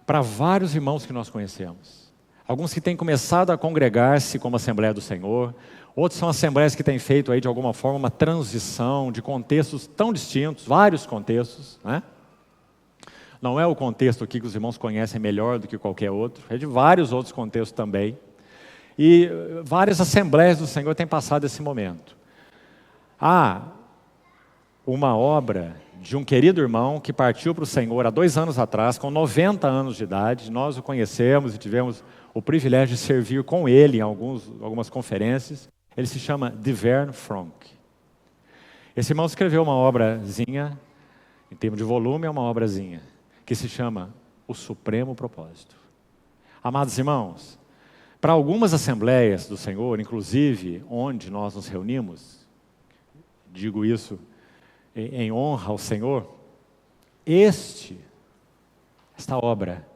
Para vários irmãos que nós conhecemos, alguns que têm começado a congregar-se como Assembleia do Senhor, outros são assembleias que têm feito aí de alguma forma uma transição de contextos tão distintos, vários contextos, né? Não é o contexto aqui que os irmãos conhecem melhor do que qualquer outro, é de vários outros contextos também. E várias assembleias do Senhor têm passado esse momento. Há uma obra de um querido irmão que partiu para o Senhor há 2 anos atrás, com 90 anos de idade. Nós o conhecemos e tivemos o privilégio de servir com ele em algumas conferências. Ele se chama Divern Fronk. Esse irmão escreveu uma obrazinha, em termos de volume, é uma obrazinha, que se chama O Supremo Propósito. Amados irmãos, para algumas assembleias do Senhor, inclusive onde nós nos reunimos, digo isso em honra ao Senhor, esta obra,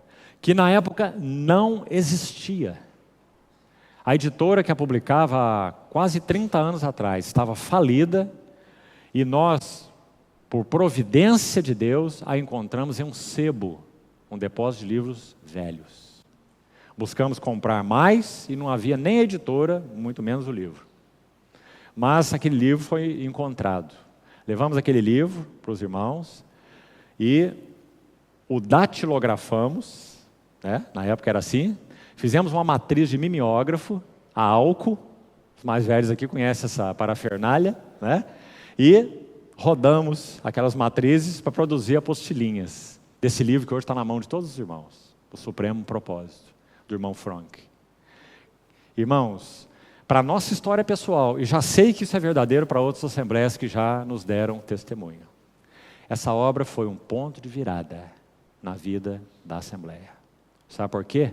que na época não existia. A editora que a publicava há quase 30 anos atrás estava falida e nós, por providência de Deus, a encontramos em um sebo, um depósito de livros velhos. Buscamos comprar mais e não havia nem a editora, muito menos o livro. Mas aquele livro foi encontrado. Levamos aquele livro para os irmãos e o datilografamos, né? Na época era assim. Fizemos uma matriz de mimeógrafo, a álcool. Os mais velhos aqui conhecem essa parafernália, né? E rodamos aquelas matrizes para produzir apostilinhas desse livro que hoje está na mão de todos os irmãos, O Supremo Propósito, do irmão Frank. Irmãos, para a nossa história pessoal, e já sei que isso é verdadeiro para outras assembleias que já nos deram testemunho, essa obra foi um ponto de virada na vida da Assembleia. Sabe por quê?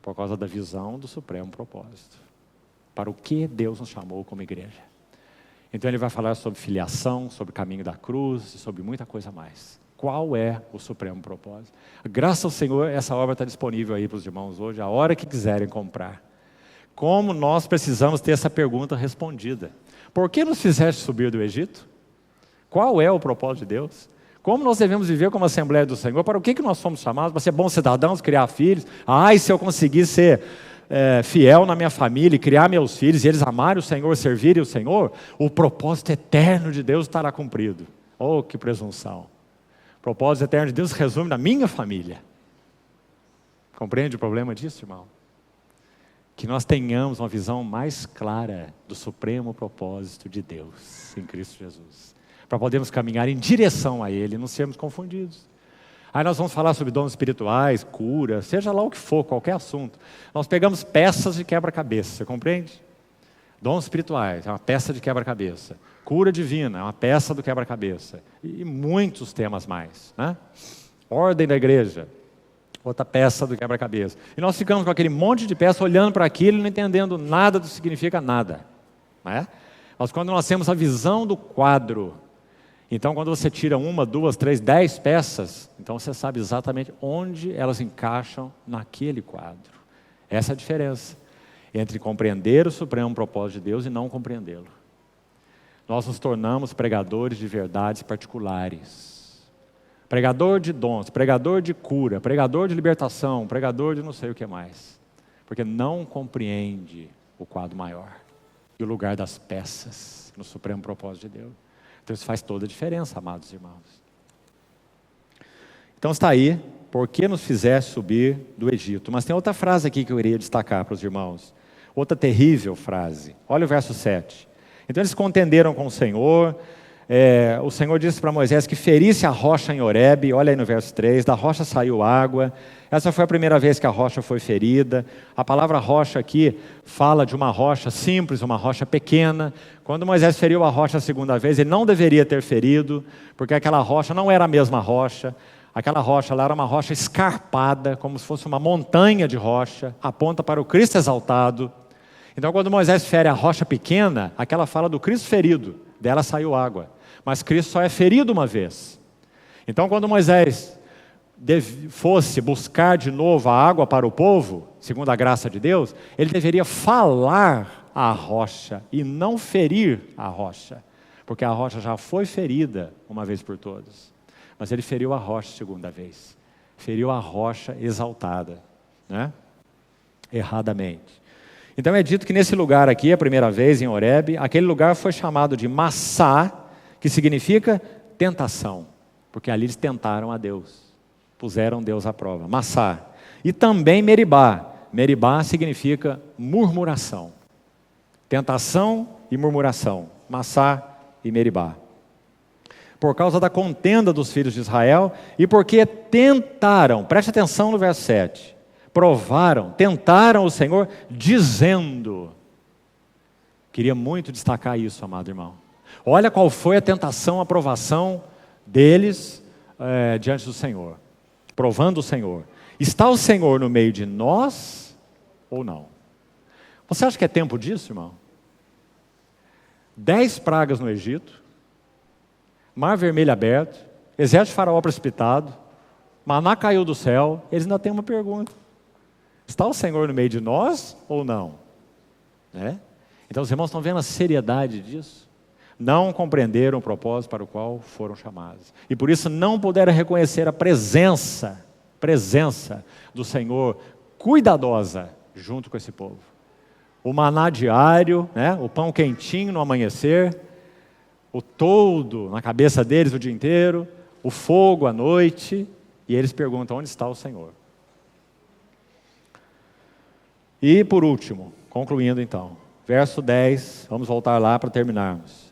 Por causa da visão do Supremo Propósito. Para o que Deus nos chamou como igreja. Então ele vai falar sobre filiação, sobre o caminho da cruz, e sobre muita coisa mais. Qual é o Supremo Propósito? Graças ao Senhor, essa obra está disponível aí para os irmãos hoje, a hora que quiserem comprar. Como nós precisamos ter essa pergunta respondida? Por que nos fizeste subir do Egito? Qual é o propósito de Deus? Como nós devemos viver como Assembleia do Senhor? Para o que nós fomos chamados? Para ser bons cidadãos, criar filhos? Ai, se eu conseguir ser fiel na minha família e criar meus filhos, e eles amarem o Senhor, servirem o Senhor, o propósito eterno de Deus estará cumprido. Oh, que presunção! O propósito eterno de Deus se resume na minha família. Compreende o problema disso, irmão? Que nós tenhamos uma visão mais clara do supremo propósito de Deus em Cristo Jesus, para podermos caminhar em direção a Ele e não sermos confundidos. Aí nós vamos falar sobre dons espirituais, cura, seja lá o que for, qualquer assunto. Nós pegamos peças de quebra-cabeça, você compreende? Dons espirituais, é uma peça de quebra-cabeça. Cura divina, é uma peça do quebra-cabeça. E muitos temas mais, né? Ordem da igreja, outra peça do quebra-cabeça. E nós ficamos com aquele monte de peça, olhando para aquilo e não entendendo nada do que significa nada. Não é? Mas quando nós temos a visão do quadro, então quando você tira 1, 2, 3, 10 peças, então você sabe exatamente onde elas encaixam naquele quadro. Essa é a diferença entre compreender o supremo propósito de Deus e não compreendê-lo. Nós nos tornamos pregadores de verdades particulares. Pregador de dons, pregador de cura, pregador de libertação, pregador de não sei o que mais. Porque não compreende o quadro maior e o lugar das peças no supremo propósito de Deus. Então isso faz toda a diferença, amados irmãos. Então está aí, por que nos fizeste subir do Egito? Mas tem outra frase aqui que eu iria destacar para os irmãos. Outra terrível frase. Olha o verso 7. Então eles contenderam com o Senhor. O Senhor disse para Moisés que ferisse a rocha em Horebe. Olha aí no verso 3. Da rocha saiu água. Essa foi a primeira vez que a rocha foi ferida. A palavra rocha aqui fala de uma rocha simples, uma rocha pequena. Quando Moisés feriu a rocha a segunda vez, ele não deveria ter ferido, porque aquela rocha não era a mesma rocha. Aquela rocha lá era uma rocha escarpada, como se fosse uma montanha de rocha, aponta para o Cristo exaltado. Então quando Moisés fere a rocha pequena, aquela fala do Cristo ferido, dela saiu água. Mas Cristo só é ferido uma vez. Então quando Moisés fosse buscar de novo a água para o povo, segundo a graça de Deus, ele deveria falar à rocha e não ferir a rocha, porque a rocha já foi ferida uma vez por todas. Mas ele feriu a rocha segunda vez, feriu a rocha exaltada, né? Erradamente. Então é dito que nesse lugar aqui, a primeira vez em Horebe, aquele lugar foi chamado de Massá, que significa tentação, porque ali eles tentaram a Deus, puseram Deus à prova. Massá. E também Meribá. Meribá significa murmuração. Tentação e murmuração. Massá e Meribá. Por causa da contenda dos filhos de Israel e porque tentaram, preste atenção no verso 7, provaram, tentaram o Senhor dizendo, queria muito destacar isso, amado irmão, Olha qual foi a tentação, a provação deles diante do Senhor, provando o Senhor. Está o Senhor no meio de nós ou não? Você acha que é tempo disso, irmão? 10 pragas no Egito, Mar Vermelho aberto, exército de Faraó precipitado, maná caiu do céu. Eles ainda têm uma pergunta: está o Senhor no meio de nós ou não? Então os irmãos estão vendo a seriedade disso? Não compreenderam o propósito para o qual foram chamados, e por isso não puderam reconhecer a presença do Senhor cuidadosa junto com esse povo. O maná diário, o pão quentinho no amanhecer, o toldo na cabeça deles o dia inteiro, o fogo à noite, e eles perguntam: onde está o Senhor? E por último, concluindo então, verso 10, vamos voltar lá para terminarmos.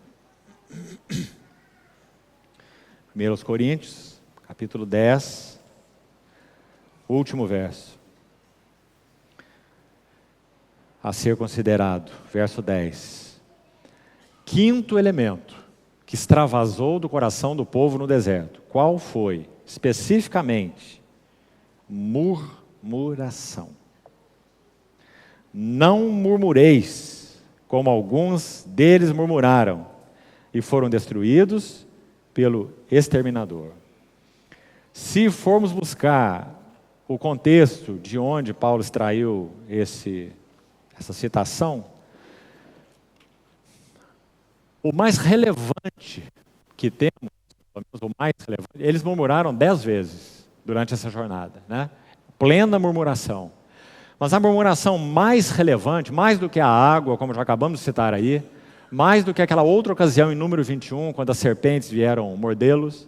1 Coríntios, capítulo 10, último verso a ser considerado, verso 10. Quinto elemento que extravasou do coração do povo no deserto, qual foi? Especificamente, murmuração. Não murmureis, como alguns deles murmuraram, e foram destruídos pelo exterminador. Se formos buscar o contexto de onde Paulo extraiu essa citação, o mais relevante que temos, eles murmuraram 10 vezes durante essa jornada, plena murmuração. Mas a murmuração mais relevante, mais do que a água, como já acabamos de citar aí, mais do que aquela outra ocasião em número 21, quando as serpentes vieram mordê-los,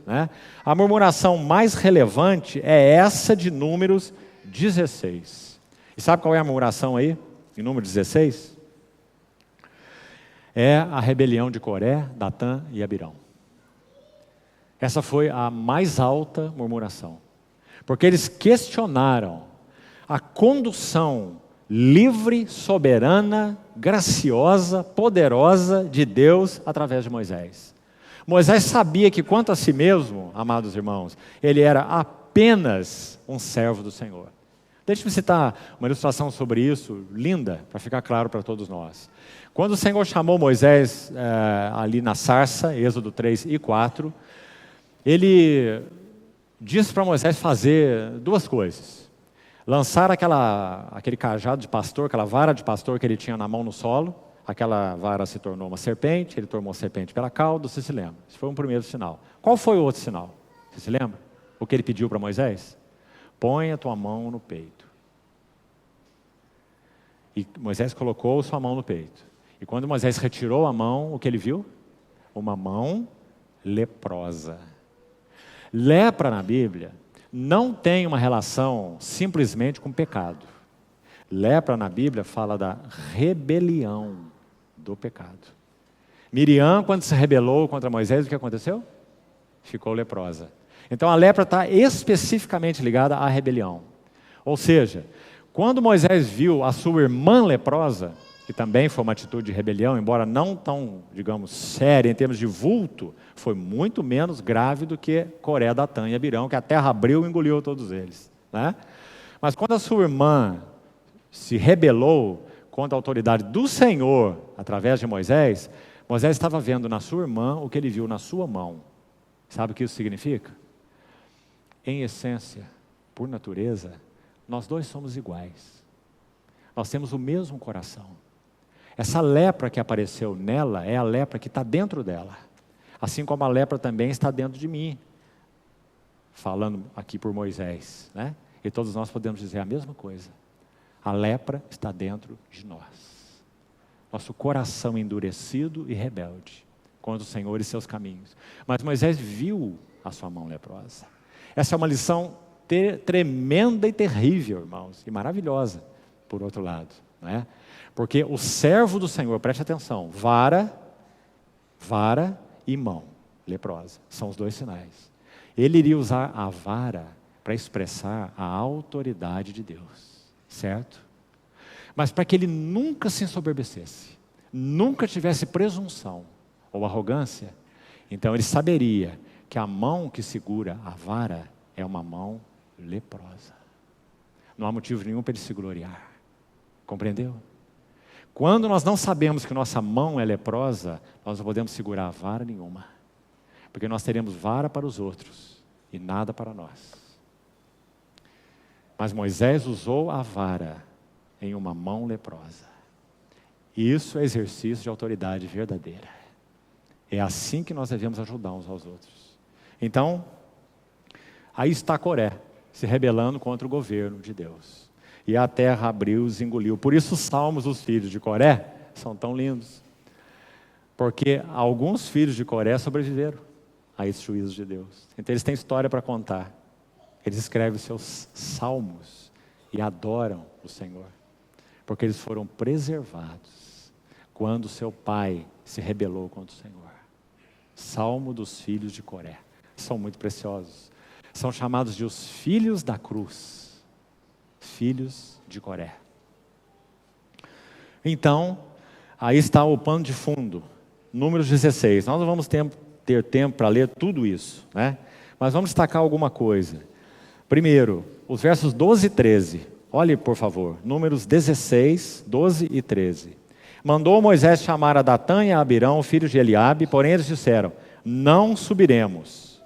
a murmuração mais relevante é essa de Números 16. E sabe qual é a murmuração aí, em número 16? É a rebelião de Coré, Datã e Abirão. Essa foi a mais alta murmuração, porque eles questionaram a condução livre, soberana, graciosa, poderosa de Deus através de Moisés. Moisés sabia que quanto a si mesmo, amados irmãos, ele era apenas um servo do Senhor. Deixe-me citar uma ilustração sobre isso, linda, para ficar claro para todos nós. Quando o Senhor chamou Moisés ali na sarça, Êxodo 3 e 4, ele disse para Moisés fazer duas coisas: lançar aquele cajado de pastor, aquela vara de pastor que ele tinha na mão no solo. Aquela vara se tornou uma serpente, ele tomou a serpente pela cauda, você se lembra? Esse foi um primeiro sinal. Qual foi o outro sinal? Você se lembra? O que ele pediu para Moisés? Põe a tua mão no peito. E Moisés colocou sua mão no peito. E quando Moisés retirou a mão, o que ele viu? Uma mão leprosa. Lepra na Bíblia não tem uma relação simplesmente com pecado. Lepra na Bíblia fala da rebelião do pecado. Miriam, quando se rebelou contra Moisés, o que aconteceu? Ficou leprosa. Então a lepra está especificamente ligada à rebelião. Ou seja, quando Moisés viu a sua irmã leprosa, que também foi uma atitude de rebelião, embora não tão, digamos, séria em termos de vulto, foi muito menos grave do que Coré, Datã e Abirão, que a terra abriu e engoliu todos eles. Mas quando a sua irmã se rebelou contra a autoridade do Senhor, através de Moisés, Moisés estava vendo na sua irmã o que ele viu na sua mão. Sabe o que isso significa? Em essência, por natureza, nós dois somos iguais. Nós temos o mesmo coração. Essa lepra que apareceu nela é a lepra que está dentro dela. Assim como a lepra também está dentro de mim. Falando aqui por Moisés, E todos nós podemos dizer a mesma coisa. A lepra está dentro de nós. Nosso coração endurecido e rebelde contra o Senhor e seus caminhos. Mas Moisés viu a sua mão leprosa. Essa é uma lição tremenda e terrível, irmãos, e maravilhosa, por outro lado, Porque o servo do Senhor, preste atenção, vara e mão leprosa, são os dois sinais. Ele iria usar a vara para expressar a autoridade de Deus, certo? Mas para que ele nunca se ensoberbecesse, nunca tivesse presunção, ou arrogância. Então ele saberia que a mão que segura a vara é uma mão leprosa. Não há motivo nenhum para ele se gloriar. Compreendeu? Quando nós não sabemos que nossa mão é leprosa, nós não podemos segurar vara nenhuma. Porque nós teremos vara para os outros e nada para nós. Mas Moisés usou a vara em uma mão leprosa. Isso é exercício de autoridade verdadeira. É assim que nós devemos ajudar uns aos outros. Então, aí está Coré, se rebelando contra o governo de Deus. E a terra abriu-os e engoliu. Por isso os salmos dos filhos de Coré são tão lindos. Porque alguns filhos de Coré sobreviveram a esses juízos de Deus. Então eles têm história para contar. Eles escrevem os seus salmos e adoram o Senhor. Porque eles foram preservados quando seu pai se rebelou contra o Senhor. Salmo dos filhos de Coré. São muito preciosos. São chamados de os filhos da cruz. Filhos de Coré. Então, aí está o pano de fundo. Números 16. Nós não vamos ter tempo para ler tudo isso, né? Mas vamos destacar alguma coisa. Primeiro, os versos 12 e 13. Olhe, por favor. Números 16, 12 e 13. Mandou Moisés chamar a Datã e a Abirão, filhos de Eliabe, porém eles disseram, não subiremos.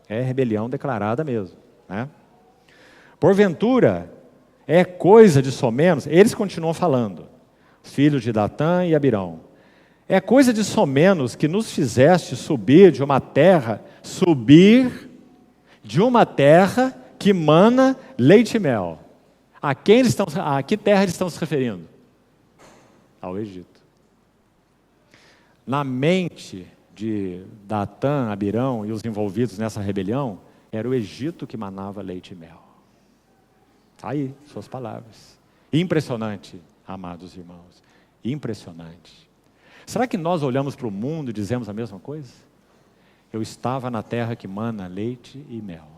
É rebelião declarada mesmo, né? Porventura, é coisa de somenos, eles continuam falando, os filhos de Datã e Abirão, é coisa de somenos que nos fizeste subir de uma terra que mana leite e mel. A que terra eles estão se referindo? Ao Egito. Na mente de Datã, Abirão e os envolvidos nessa rebelião, era o Egito que manava leite e mel. Está aí, suas palavras. Impressionante, amados irmãos. Impressionante. Será que nós olhamos para o mundo e dizemos a mesma coisa? Eu estava na terra que mana leite e mel.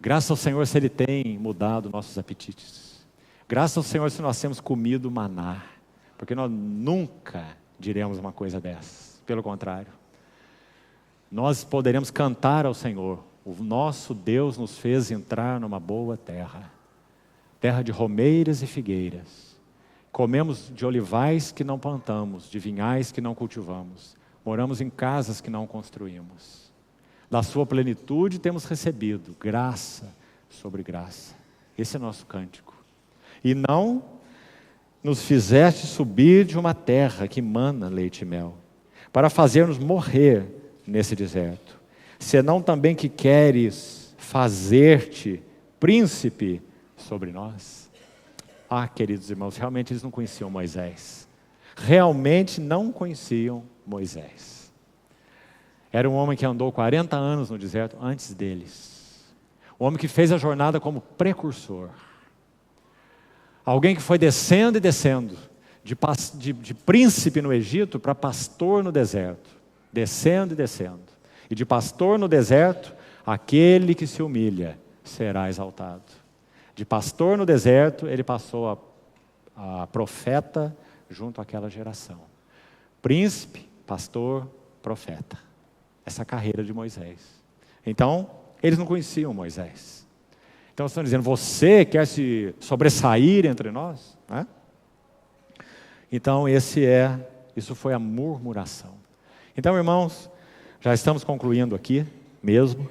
Graças ao Senhor se Ele tem mudado nossos apetites. Graças ao Senhor se nós temos comido maná. Porque nós nunca diremos uma coisa dessa. Pelo contrário. Nós poderemos cantar ao Senhor. O nosso Deus nos fez entrar numa boa terra. Terra de romeiras e figueiras. Comemos de olivais que não plantamos, de vinhais que não cultivamos. Moramos em casas que não construímos. Da sua plenitude temos recebido graça sobre graça. Esse é nosso cântico. E não nos fizeste subir de uma terra que mana leite e mel, para fazer-nos morrer nesse deserto. Senão também que queres fazer-te príncipe sobre nós. Ah, queridos irmãos, realmente eles não conheciam Moisés. Realmente não conheciam Moisés. Era um homem que andou 40 anos no deserto antes deles. Um homem que fez a jornada como precursor. Alguém que foi descendo e descendo, de príncipe no Egito para pastor no deserto. Descendo e descendo. E de pastor no deserto, aquele que se humilha será exaltado. De pastor no deserto, ele passou a profeta junto àquela geração. Príncipe, pastor, profeta. Essa carreira de Moisés. Então, eles não conheciam Moisés. Então, estão dizendo, você quer se sobressair entre nós? Né? Então, isso foi a murmuração. Então, irmãos, já estamos concluindo aqui mesmo.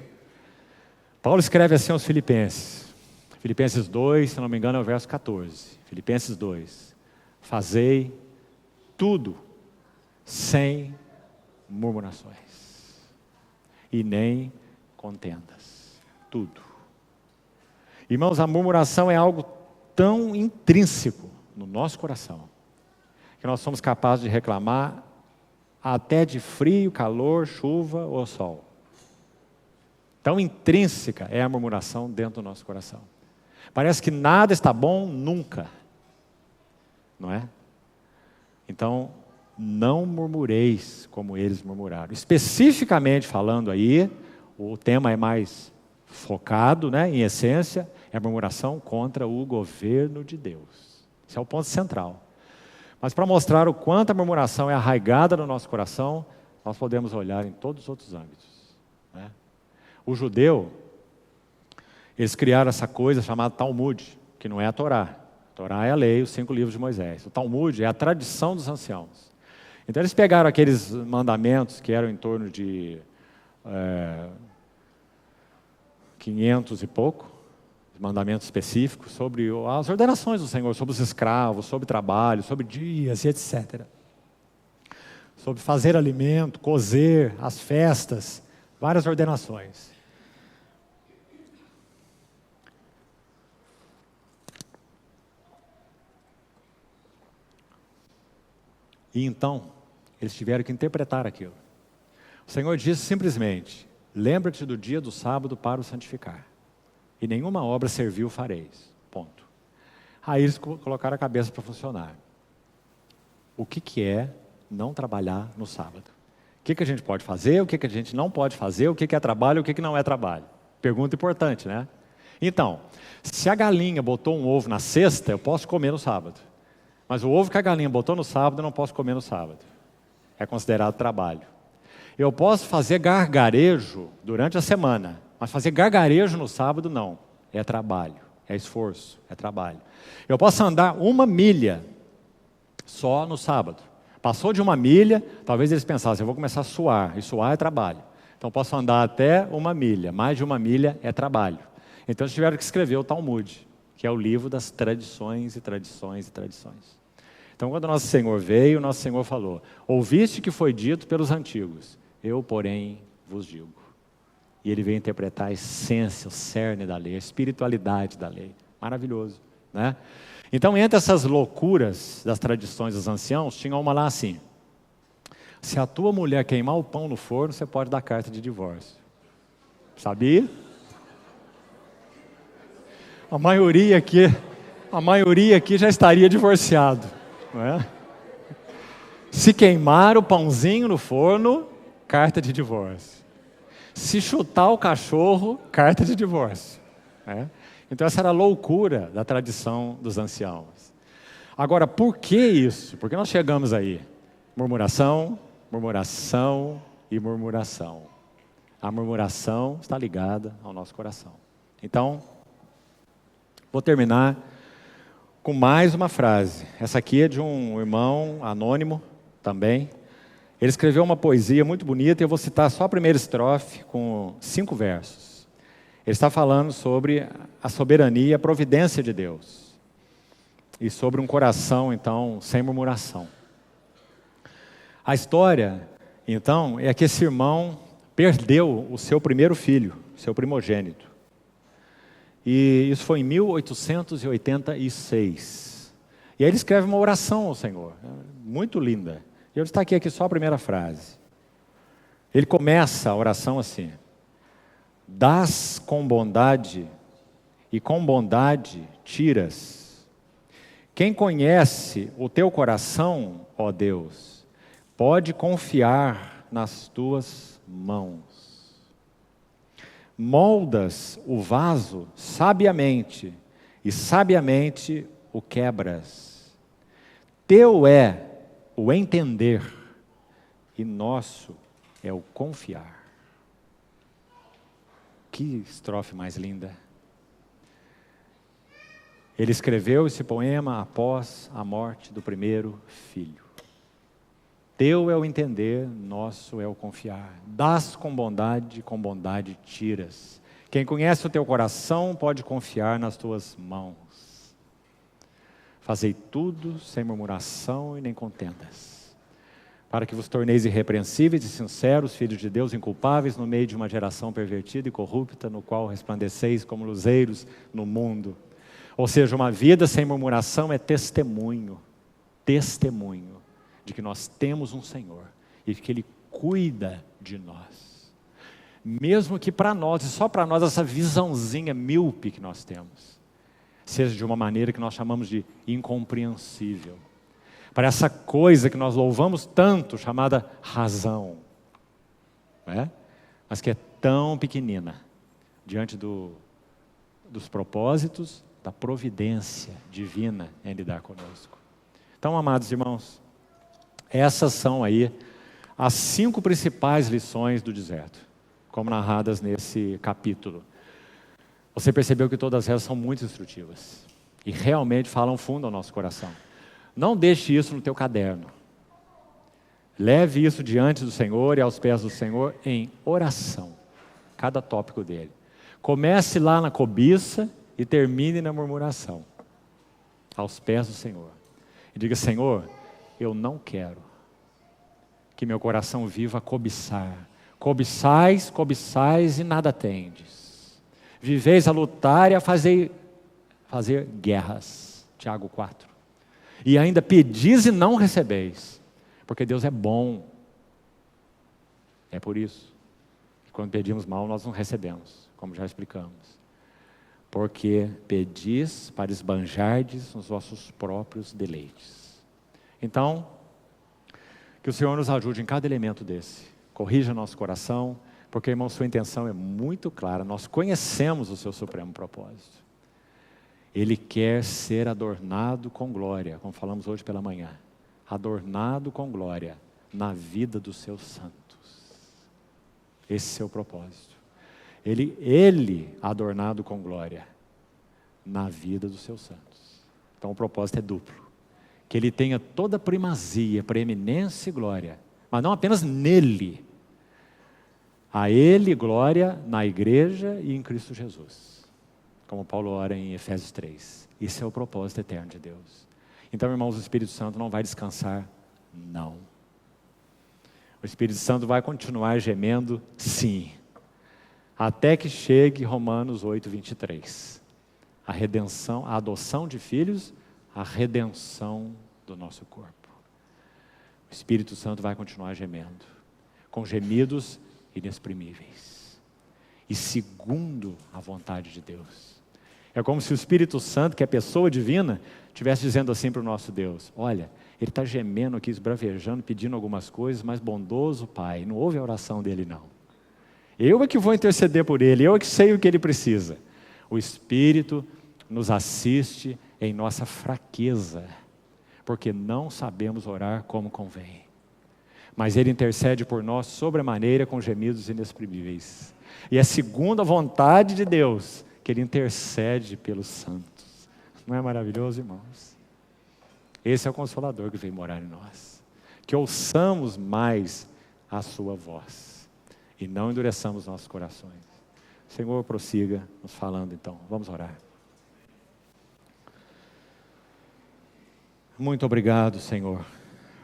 Paulo escreve assim aos Filipenses. Filipenses 2, se não me engano, é o verso 14. Filipenses 2. Fazei tudo sem murmurações e nem contendas. Tudo. Irmãos, a murmuração é algo tão intrínseco no nosso coração que nós somos capazes de reclamar até de frio, calor, chuva ou sol. Tão intrínseca é a murmuração dentro do nosso coração. Parece que nada está bom nunca. Não é? Então, não murmureis como eles murmuraram. Especificamente falando aí, o tema é mais focado, né, em essência, é a murmuração contra o governo de Deus. Esse é o ponto central. Mas para mostrar o quanto a murmuração é arraigada no nosso coração, nós podemos olhar em todos os outros âmbitos, né? O judeu, eles criaram essa coisa chamada Talmud, que não é a Torá. A Torá é a lei, os 5 livros de Moisés. O Talmud é a tradição dos anciãos. Então eles pegaram aqueles mandamentos que eram em torno de 500 e pouco, mandamentos específicos sobre as ordenações do Senhor, sobre os escravos, sobre trabalho, sobre dias e etc. Sobre fazer alimento, cozer, as festas, várias ordenações. E então, eles tiveram que interpretar aquilo. O Senhor disse simplesmente: lembra-te do dia do sábado para o santificar, e nenhuma obra servil fareis. Ponto. Aí eles colocaram a cabeça para funcionar. O que é não trabalhar no sábado? O que a gente pode fazer, o que a gente não pode fazer, o que é trabalho, o que não é trabalho? Pergunta importante, né? Então, se a galinha botou um ovo na sexta, eu posso comer no sábado. Mas o ovo que a galinha botou no sábado, eu não posso comer no sábado. É considerado trabalho. Eu posso fazer gargarejo durante a semana, mas fazer gargarejo no sábado, não. É trabalho, é esforço, é trabalho. Eu posso andar 1 milha só no sábado. Passou de 1 milha, talvez eles pensassem: eu vou começar a suar, e suar é trabalho. Então posso andar até 1 milha, mais de 1 milha é trabalho. Então eles tiveram que escrever o Talmud, que é o livro das tradições e tradições e tradições. Então quando o nosso Senhor veio, o nosso Senhor falou: ouviste que foi dito pelos antigos, eu porém vos digo. E ele veio interpretar a essência, o cerne da lei, a espiritualidade da lei. Maravilhoso, né? Então, entre essas loucuras das tradições dos anciãos, tinha uma lá assim: se a tua mulher queimar o pão no forno, você pode dar carta de divórcio. Sabia? A maioria aqui já estaria divorciado, não é? Se queimar o pãozinho no forno, carta de divórcio. Se chutar o cachorro, carta de divórcio, né? Então essa era a loucura da tradição dos anciãos. Agora, por que isso? Por que nós chegamos aí? Murmuração, murmuração e murmuração. A murmuração está ligada ao nosso coração. Então, vou terminar com mais uma frase. Essa aqui é de um irmão anônimo também. Ele escreveu uma poesia muito bonita e eu vou citar só a primeira estrofe com 5 versos. Ele está falando sobre a soberania e a providência de Deus. E sobre um coração, então, sem murmuração. A história, então, é que esse irmão perdeu o seu primeiro filho, seu primogênito. E isso foi em 1886. E aí ele escreve uma oração ao Senhor, muito linda. E eu destaquei aqui só a primeira frase. Ele começa a oração assim: dás com bondade, e com bondade tiras. Quem conhece o teu coração, ó Deus, pode confiar nas tuas mãos. Moldas o vaso sabiamente, e sabiamente o quebras. Teu é o entender, e nosso é o confiar. Que estrofe mais linda. Ele escreveu esse poema após a morte do primeiro filho. Teu é o entender, nosso é o confiar. Dás com bondade tiras. Quem conhece o teu coração pode confiar nas tuas mãos. Fazei tudo sem murmuração e nem contendas, para que vos torneis irrepreensíveis e sinceros, filhos de Deus inculpáveis, no meio de uma geração pervertida e corrupta, no qual resplandeceis como luzeiros no mundo. Ou seja, uma vida sem murmuração é testemunho de que nós temos um Senhor e que Ele cuida de nós. Mesmo que para nós, e só para nós, essa visãozinha míope que nós temos, seja de uma maneira que nós chamamos de incompreensível. Para essa coisa que nós louvamos tanto, chamada razão, né? Mas que é tão pequenina, diante dos propósitos, da providência divina em lidar conosco. Então, amados irmãos, essas são aí as 5 principais lições do deserto, como narradas nesse capítulo. Você percebeu que todas elas são muito instrutivas e realmente falam fundo ao nosso coração. Não deixe isso no teu caderno. Leve isso diante do Senhor e aos pés do Senhor em oração, cada tópico dele. Comece lá na cobiça e termine na murmuração, aos pés do Senhor. E diga: Senhor, eu não quero que meu coração viva a cobiçar. Cobiçais, cobiçais e nada tendes. Viveis a lutar e a fazer guerras. Tiago 4. E ainda pedis e não recebeis. Porque Deus é bom. É por isso que quando pedimos mal nós não recebemos, como já explicamos. Porque pedis para esbanjardes nos vossos próprios deleites. Então, que o Senhor nos ajude em cada elemento desse. Corrija nosso coração, porque, irmão, sua intenção é muito clara. Nós conhecemos o seu supremo propósito. Ele quer ser adornado com glória, como falamos hoje pela manhã. Adornado com glória na vida dos seus santos. Esse é o seu propósito. Ele adornado com glória na vida dos seus santos. Então o propósito é duplo. Que ele tenha toda a primazia, preeminência e glória, mas não apenas nele. A ele glória na igreja e em Cristo Jesus. Como Paulo ora em Efésios 3. Esse é o propósito eterno de Deus. Então, irmãos, o Espírito Santo não vai descansar, não. O Espírito Santo vai continuar gemendo, sim. Até que chegue Romanos 8, 23. A redenção, a adoção de filhos, a redenção do nosso corpo. O Espírito Santo vai continuar gemendo, com gemidos inexprimíveis. E segundo a vontade de Deus. É como se o Espírito Santo, que é pessoa divina, estivesse dizendo assim para o nosso Deus: olha, ele está gemendo aqui, esbravejando, pedindo algumas coisas, mas bondoso Pai, não ouve a oração dele não. Eu é que vou interceder por ele, eu é que sei o que ele precisa. O Espírito nos assiste em nossa fraqueza, porque não sabemos orar como convém. Mas ele intercede por nós sobremaneira com gemidos inexprimíveis. E é segundo a vontade de Deus que ele intercede pelos santos. Não é maravilhoso, irmãos? Esse é o Consolador que vem morar em nós. Que ouçamos mais a sua voz e não endureçamos nossos corações. Senhor, prossiga nos falando então. Vamos orar. Muito obrigado, Senhor,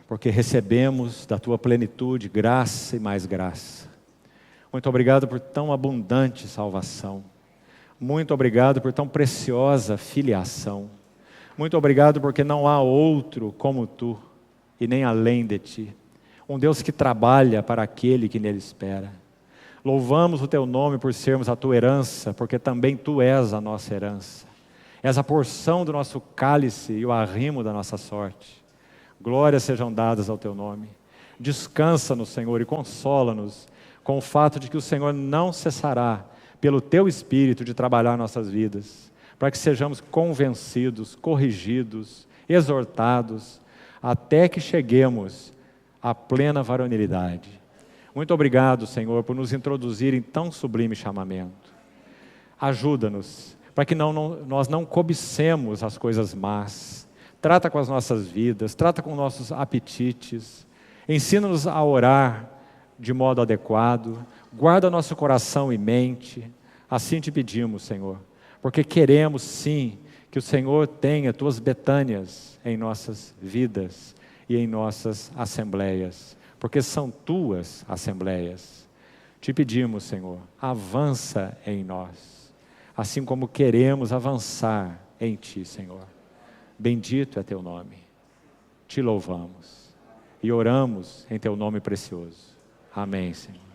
porque recebemos da tua plenitude graça e mais graça. Muito obrigado por tão abundante salvação. Muito obrigado por tão preciosa filiação. Muito obrigado porque não há outro como tu e nem além de ti. Um Deus que trabalha para aquele que nele espera. Louvamos o teu nome por sermos a tua herança, porque também tu és a nossa herança. És a porção do nosso cálice e o arrimo da nossa sorte. Glórias sejam dadas ao teu nome. Descansa no Senhor e consola-nos com o fato de que o Senhor não cessará, pelo teu Espírito, de trabalhar nossas vidas, para que sejamos convencidos, corrigidos, exortados, até que cheguemos à plena varonilidade. Muito obrigado, Senhor, por nos introduzir em tão sublime chamamento. Ajuda-nos, para que nós não cobicemos as coisas más. Trata com as nossas vidas, trata com nossos apetites. Ensina-nos a orar de modo adequado. Guarda nosso coração e mente. Assim te pedimos, Senhor, porque queremos sim que o Senhor tenha tuas Betânias em nossas vidas e em nossas assembleias, porque são tuas assembleias. Te pedimos, Senhor, avança em nós, assim como queremos avançar em ti, Senhor. Bendito é teu nome. Te louvamos e oramos em teu nome precioso. Amém, Senhor.